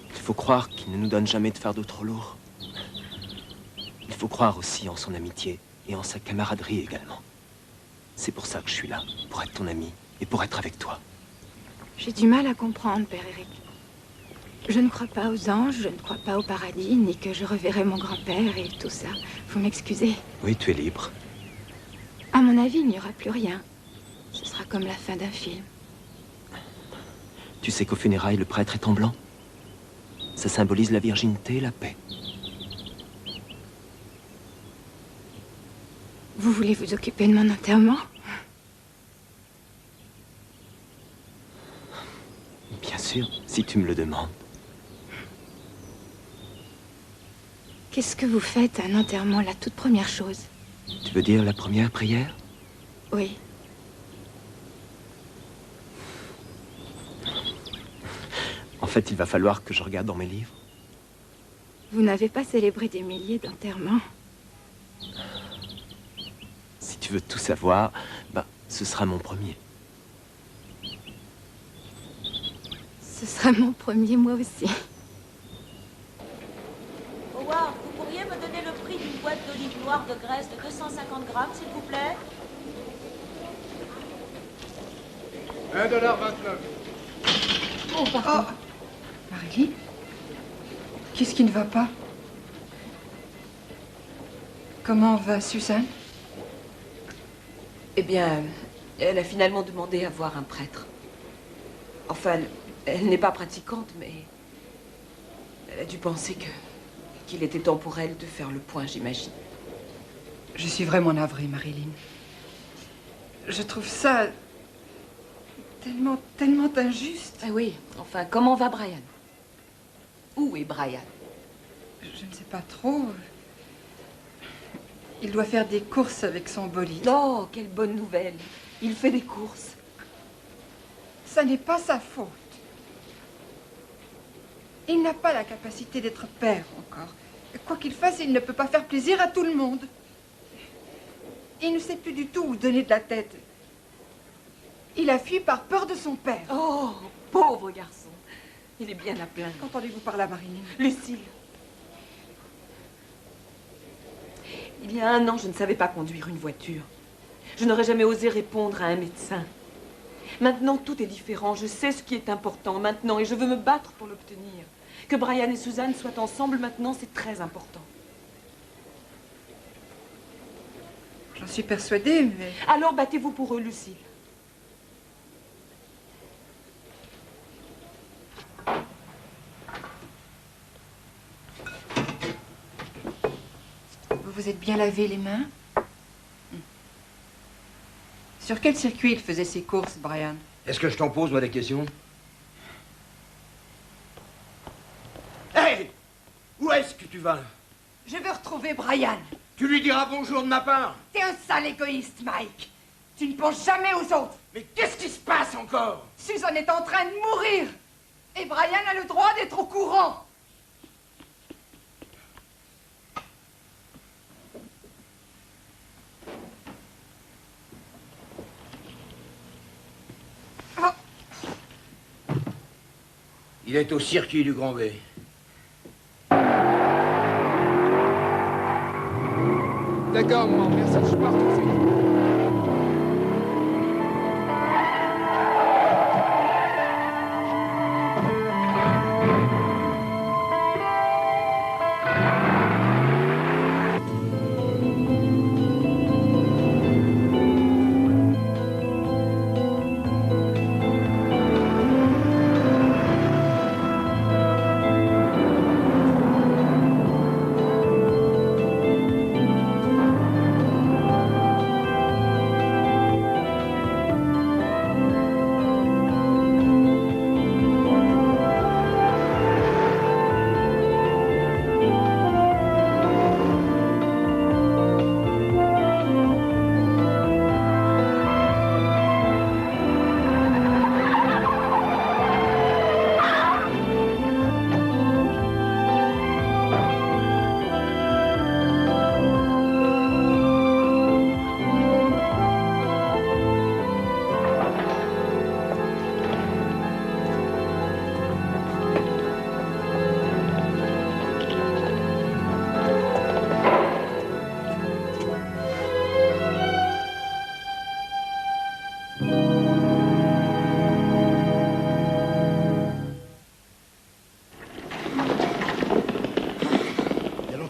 Il faut croire qu'il ne nous donne jamais de fardeau trop lourd. Il faut croire aussi en son amitié et en sa camaraderie également. C'est pour ça que je suis là, pour être ton ami et pour être avec toi. J'ai du mal à comprendre, Père Éric. Je ne crois pas aux anges, je ne crois pas au paradis, ni que je reverrai mon grand-père et tout ça. Vous m'excusez. Oui, tu es libre. À mon avis, il n'y aura plus rien. Ce sera comme la fin d'un film. Tu sais qu'au funérailles, le prêtre est en blanc. Ça symbolise la virginité et la paix. Vous voulez vous occuper de mon enterrement? Bien sûr, si tu me le demandes. Qu'est-ce que vous faites à un enterrement, la toute première chose? Tu veux dire la première prière? Oui. En fait, il va falloir que je regarde dans mes livres. Vous n'avez pas célébré des milliers d'enterrements? Si tu veux tout savoir, ben, ce sera mon premier. Ce sera mon premier, moi aussi. Howard, vous pourriez me donner le prix d'une boîte d'olives noires de graisse de 250 grammes, s'il vous plaît? 1,29 $. Oh, pardon. Marilyn? Qu'est-ce qui ne va pas? Comment va Suzanne? Eh bien, elle a finalement demandé à voir un prêtre. Enfin, elle n'est pas pratiquante, mais elle a dû penser qu'il était temps pour elle de faire le point, j'imagine. Je suis vraiment navrée, Marilyn. Je trouve ça tellement injuste. Ah oui, enfin, comment va Brian? Où est Brian? Je ne sais pas trop. Il doit faire des courses avec son bolide. Oh, quelle bonne nouvelle. Il fait des courses. Ça n'est pas sa faute. Il n'a pas la capacité d'être père encore. Quoi qu'il fasse, il ne peut pas faire plaisir à tout le monde. Il ne sait plus du tout où donner de la tête. Il a fui par peur de son père. Oh, pauvre garçon. Il est bien à plaindre. Qu'entendez-vous par là, Marilyn? Lucille. Il y a 1 an, je ne savais pas conduire une voiture. Je n'aurais jamais osé répondre à un médecin. Maintenant, tout est différent. Je sais ce qui est important maintenant et je veux me battre pour l'obtenir. Que Brian et Suzanne soient ensemble maintenant, c'est très important. J'en suis persuadée, mais... Alors battez-vous pour eux, Lucille. Vous vous êtes bien lavé les mains? Sur quel circuit il faisait ses courses, Brian? Est-ce que je t'en pose, moi, des questions? Hey! Où est-ce que tu vas? Je veux retrouver Brian. Tu lui diras bonjour de ma part. T'es un sale égoïste, Mike. Tu ne penses jamais aux autres. Mais qu'est-ce qui se passe encore? Susan est en train de mourir. Et Brian a le droit d'être au courant. Il est au circuit du Grand B. D'accord, maman, merci, je pars tout de suite.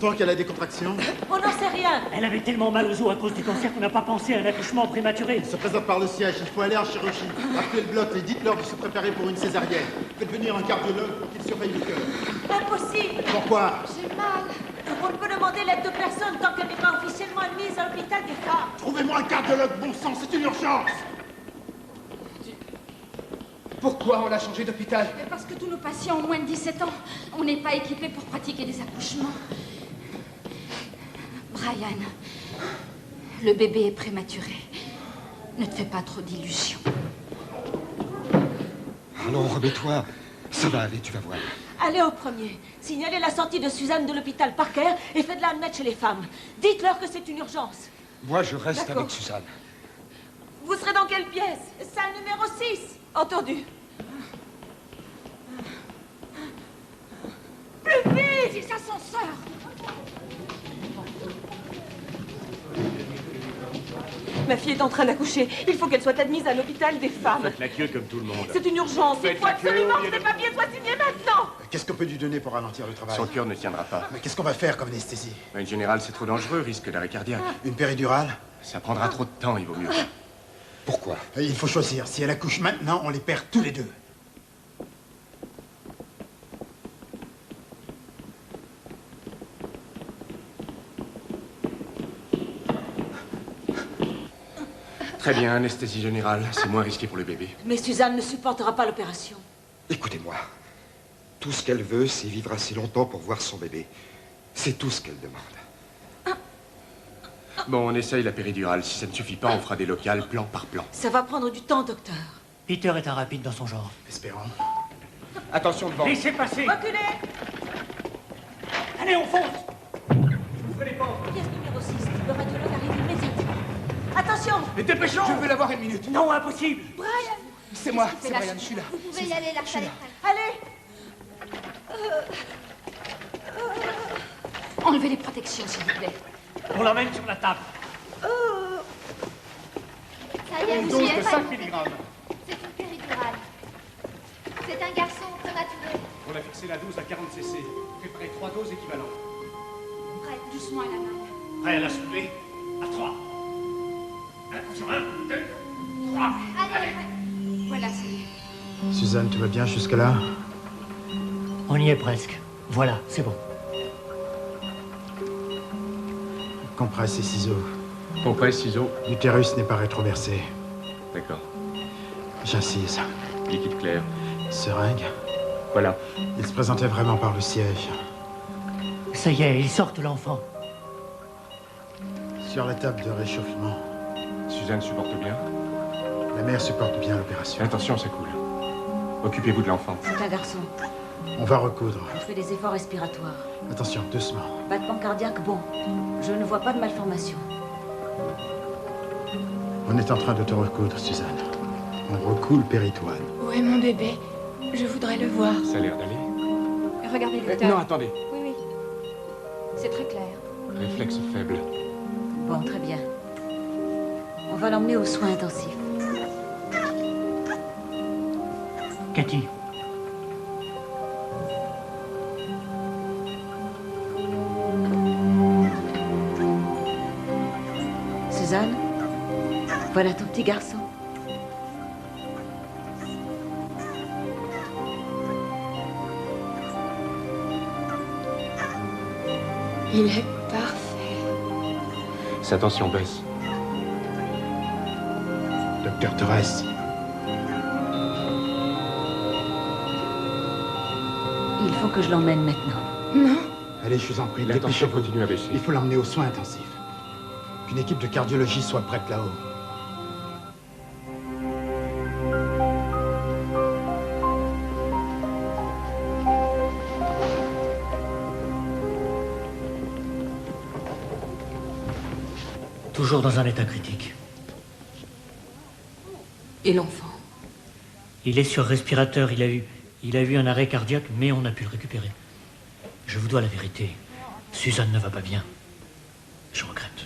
Pourtant qu'elle a des contractions. On n'en sait rien. Elle avait tellement mal aux os à cause du cancer qu'on n'a pas pensé à un accouchement prématuré. Elle se présente par le siège, il faut aller en chirurgie. Appelez le bloc et dites-leur de se préparer pour une césarienne. Faites venir un cardiologue pour qu'il surveille le cœur. Impossible. Pourquoi? J'ai mal. On ne peut demander l'aide de personne tant qu'elle n'est pas officiellement admise à l'hôpital des femmes. Trouvez-moi un cardiologue, bon sang, c'est une urgence. Pourquoi on l'a changé d'hôpital? Mais parce que tous nos patients ont moins de 17 ans. On n'est pas équipés pour pratiquer des accouchements. Brian, le bébé est prématuré. Ne te fais pas trop d'illusions. Allons, remets-toi. Ça va aller, tu vas voir. Allez au premier. Signalez la sortie de Suzanne de l'hôpital Parker et faites-la admettre chez les femmes. Dites-leur que c'est une urgence. Moi, je reste D'accord. avec Suzanne. Vous serez dans quelle pièce? Salle numéro 6. Entendu. Plus vite! Ces ascenseurs! Ma fille est en train d'accoucher. Il faut qu'elle soit admise à l'hôpital des femmes. Faites la queue comme tout le monde. C'est une urgence. Il Faites faut la queue absolument au lieu que ces de- papiers soient signés maintenant. Qu'est-ce qu'on peut lui donner pour ralentir le travail? Son cœur ne tiendra pas. Mais qu'est-ce qu'on va faire comme anesthésie? Une générale, c'est trop dangereux, risque d'arrêt cardiaque. Une péridurale? Ça prendra trop de temps, il vaut mieux. Pourquoi? Il faut choisir. Si elle accouche maintenant, on les perd tous les deux. Très bien, anesthésie générale. C'est moins risqué pour le bébé. Mais Suzanne ne supportera pas l'opération. Écoutez-moi. Tout ce qu'elle veut, c'est vivre assez longtemps pour voir son bébé. C'est tout ce qu'elle demande. Bon, on essaye la péridurale. Si ça ne suffit pas, on fera des locales plan par plan. Ça va prendre du temps, docteur. Peter est un rapide dans son genre. Espérons. Attention devant. Laissez passer. Reculez. Allez, on fonce. Ouvrez les portes. Pièce numéro 6. Le radiologue arrive immédiatement. Attention. Mais dépêchons! Je veux l'avoir une minute. Non, impossible. Brian! C'est moi, Qu'est-ce qui c'est fait là? Brian, je suis là. Vous pouvez y aller, la salle est prête. Allez. Enlevez les protections, s'il vous plaît. On l'emmène sur la table. Ça y est, Une vous y dose de êtes. 5 milligrammes. C'est une péridurale. C'est un garçon prématuré. On a fixé la dose à 40 cc. Préparez 3 doses équivalentes. Prête. Doucement à la main. Prêt à la soulever? À 3. Attention, 1, 2, 3. Allez, Voilà, ça y est. Suzanne, tu vas bien jusque-là? On y est presque. Voilà, c'est bon. Compresse et ciseaux. Compresse, ciseaux. L'utérus n'est pas rétroversé. D'accord. J'incise. Liquide clair. Seringue. Voilà. Il se présentait vraiment par le siège. Ça y est, ils sortent l'enfant. Sur la table de réchauffement. Suzanne supporte bien. La mère supporte bien l'opération. Attention, ça coule. Occupez-vous de l'enfant. C'est un garçon. On va recoudre. Je fais des efforts respiratoires. Attention, doucement. Battement cardiaque, bon. Je ne vois pas de malformation. On est en train de te recoudre, Suzanne. On recoule péritoine. Où est mon bébé? Je voudrais le voir. Ça a l'air d'aller. Regardez, docteur. Non, attendez. Oui, oui. C'est très clair. Réflexe faible. Bon, très bien. On va l'emmener aux soins intensifs. Cathy. Suzanne, voilà ton petit garçon. Il est parfait. Sa tension baisse. Docteur Torres. Il faut que je l'emmène maintenant. Non. Allez, je vous en prie, La tension dépêchez-vous. continue à baisser. Il faut l'emmener aux soins intensifs. Qu'une équipe de cardiologie soit prête là-haut. Toujours dans un état critique. Et l'enfant? Il est sur respirateur, il a eu un arrêt cardiaque, mais on a pu le récupérer. Je vous dois la vérité. Suzanne ne va pas bien. Je regrette.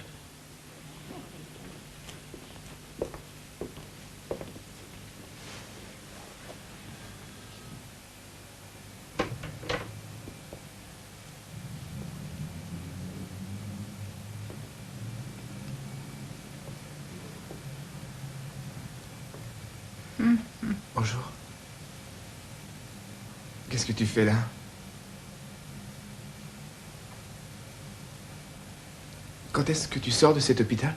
que tu fais là? Quand est-ce que tu sors de cet hôpital?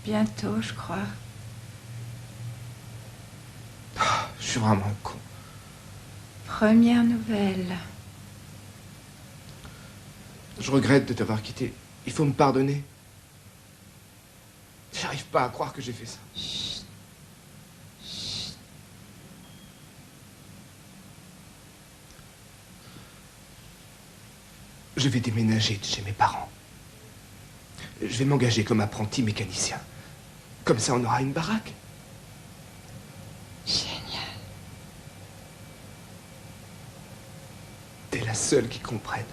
Bientôt, je crois. Je suis vraiment con. Première nouvelle. Je regrette de t'avoir quitté. Il faut me pardonner. J'arrive pas à croire que j'ai fait ça. Chut. Chut. Je vais déménager de chez mes parents. Je vais m'engager comme apprenti mécanicien. Comme ça, on aura une baraque. Génial. T'es la seule qui comprenne.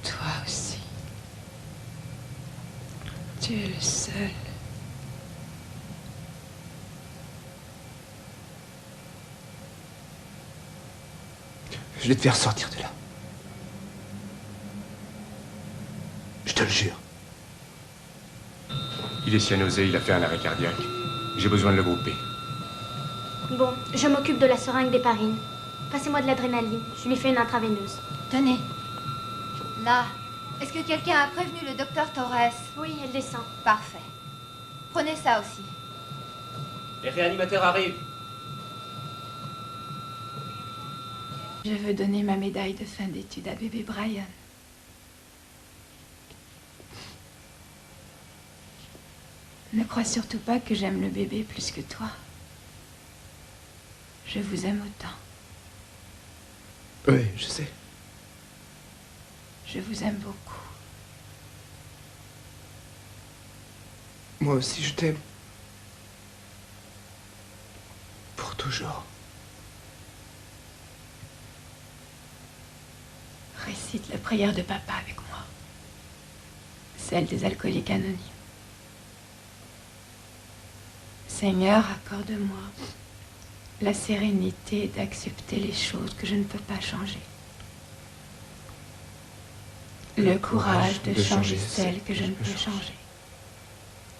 Toi aussi. Tu es le seul. Je vais te faire sortir de là. Je te le jure. Il est cyanosé, il a fait un arrêt cardiaque. J'ai besoin de le grouper. Bon, je m'occupe de la seringue d'héparine. Passez-moi de l'adrénaline. Je lui fais une intraveineuse. Tenez. Là. Est-ce que quelqu'un a prévenu le docteur Torres? Oui, elle descend. Parfait. Prenez ça aussi. Les réanimateurs arrivent. Je veux donner ma médaille de fin d'études à bébé Brian. Ne crois surtout pas que j'aime le bébé plus que toi. Je vous aime autant. Oui, je sais. Je vous aime beaucoup. Moi aussi, je t'aime. Pour toujours. Récite la prière de papa avec moi. Celle des alcooliques anonymes. Seigneur, accorde-moi la sérénité d'accepter les choses que je ne peux pas changer. Le courage de changer celles que je ne peux changer.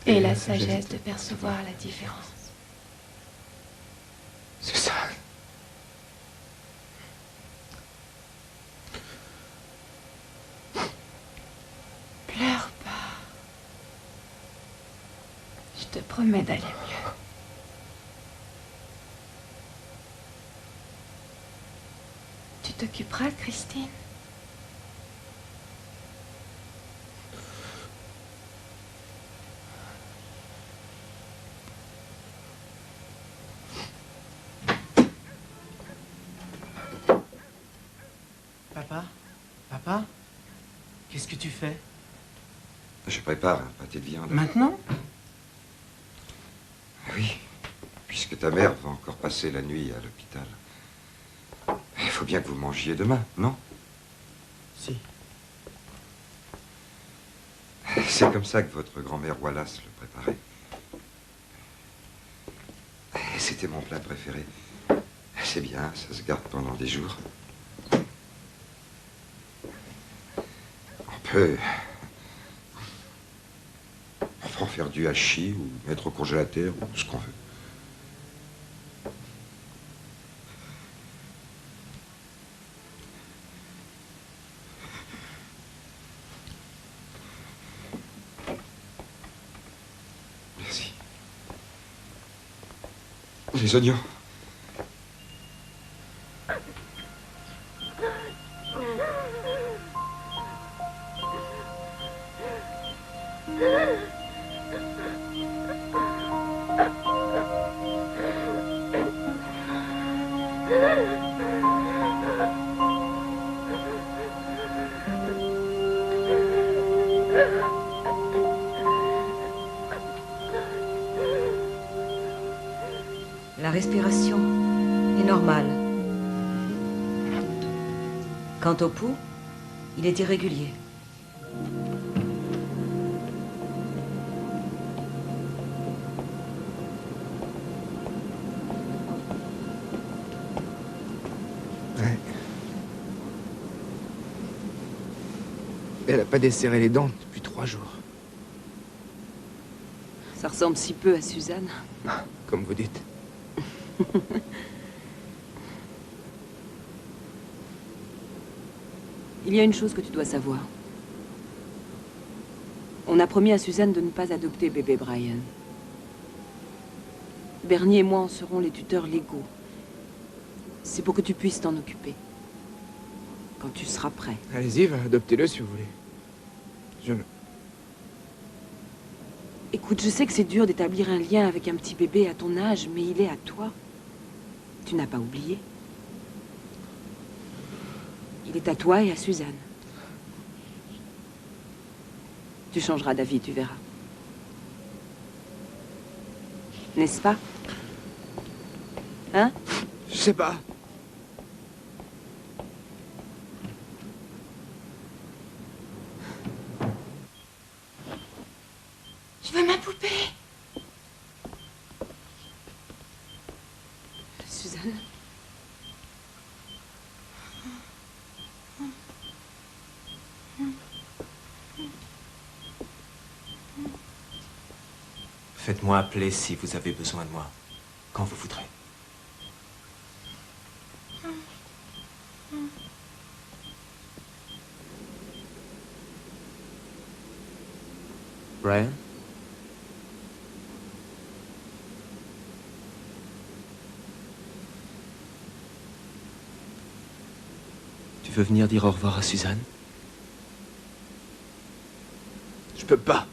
Et la sagesse de percevoir la différence. C'est ça. Pleure pas. Je te promets d'aller mieux. Tu t'occuperas de Christine? Papa? Papa? Qu'est-ce que tu fais? Je prépare un pâté de viande. Maintenant? Oui, puisque ta mère va encore passer la nuit à l'hôpital. Il faut bien que vous mangiez demain, non? Si. C'est comme ça que votre grand-mère Wallace le préparait. Et c'était mon plat préféré. C'est bien, ça se garde pendant des jours. On peut en faire du hachis ou mettre au congélateur ou ce qu'on veut. Merci. Les oignons. La respiration est normale. Quant au pouls, il est irrégulier. Ouais. Elle a pas desserré les dents depuis 3 jours. Ça ressemble si peu à Suzanne. Comme vous dites. Il y a une chose que tu dois savoir. On a promis à Suzanne de ne pas adopter bébé Brian. Bernie et moi en serons les tuteurs légaux. C'est pour que tu puisses t'en occuper. Quand tu seras prêt. Allez-y, adoptez-le si vous voulez. Je ne... Écoute, je sais que c'est dur d'établir un lien avec un petit bébé à ton âge, mais il est à toi. Tu n'as pas oublié. Il est à toi et à Suzanne. Tu changeras d'avis, tu verras. N'est-ce pas? Hein? Je sais pas. Je veux ma poupée. Suzanne? Faites-moi appeler si vous avez besoin de moi, quand vous voudrez. Brian? Tu veux venir dire au revoir à Suzanne? Je peux pas.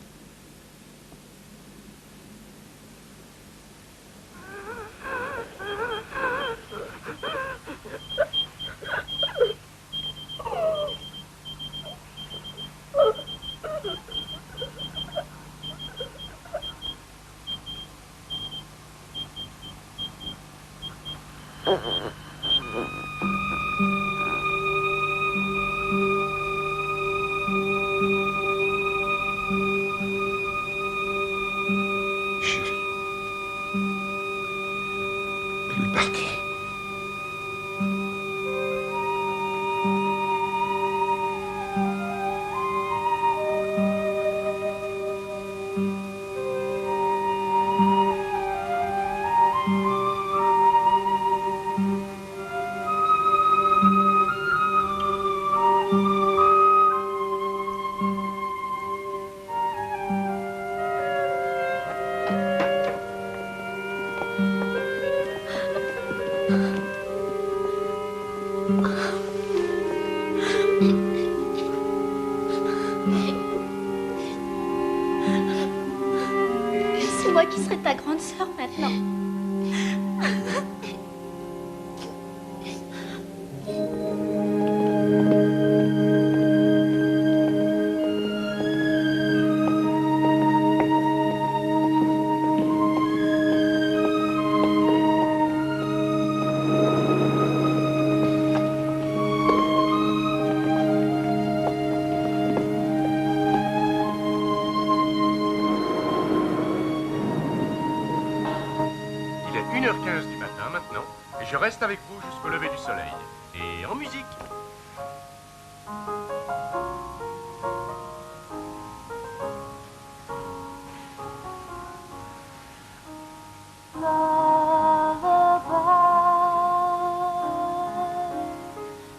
C'est moi qui serai ta grande sœur maintenant. Il est 1h15 du matin maintenant, et je reste avec vous jusqu'au lever du soleil. Et en musique.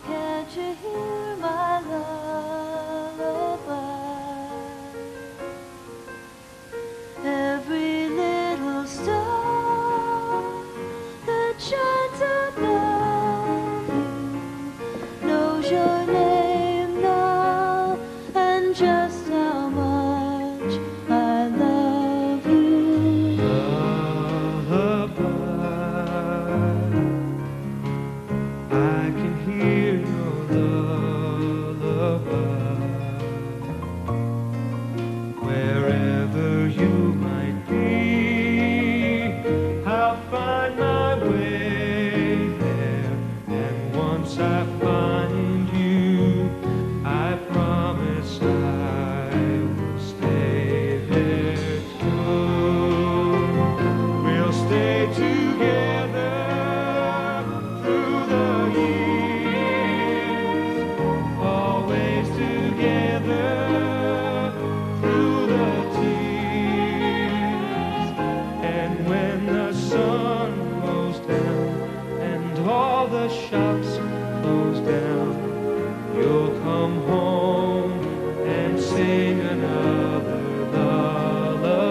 Can't you hear my lullaby? Every little star that shines above you knows your name now and just how much I love you. I can hear your lullaby. Wherever you might be, I'll find my way there. And once I find you, I promise I will stay there too. We'll stay together through the years, always together through the tears. And when the sun goes down and all the shops close down, you'll come come home and sing another lullaby.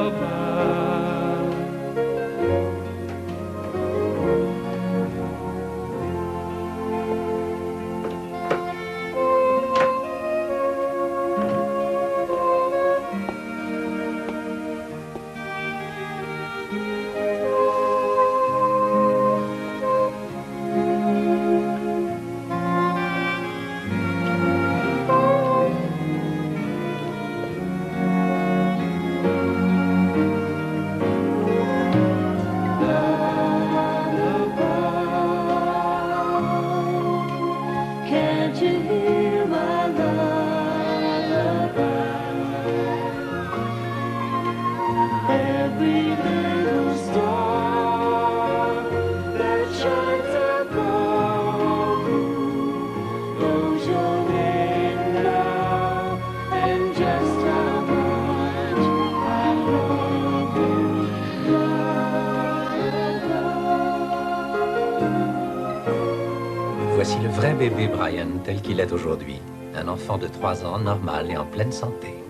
Can't you hear my lullaby? Every little star that shines above you knows your name now and just how much I love you. Voici le vrai bébé Brian tel qu'il est aujourd'hui. Un enfant de 3 ans, normal et en pleine santé.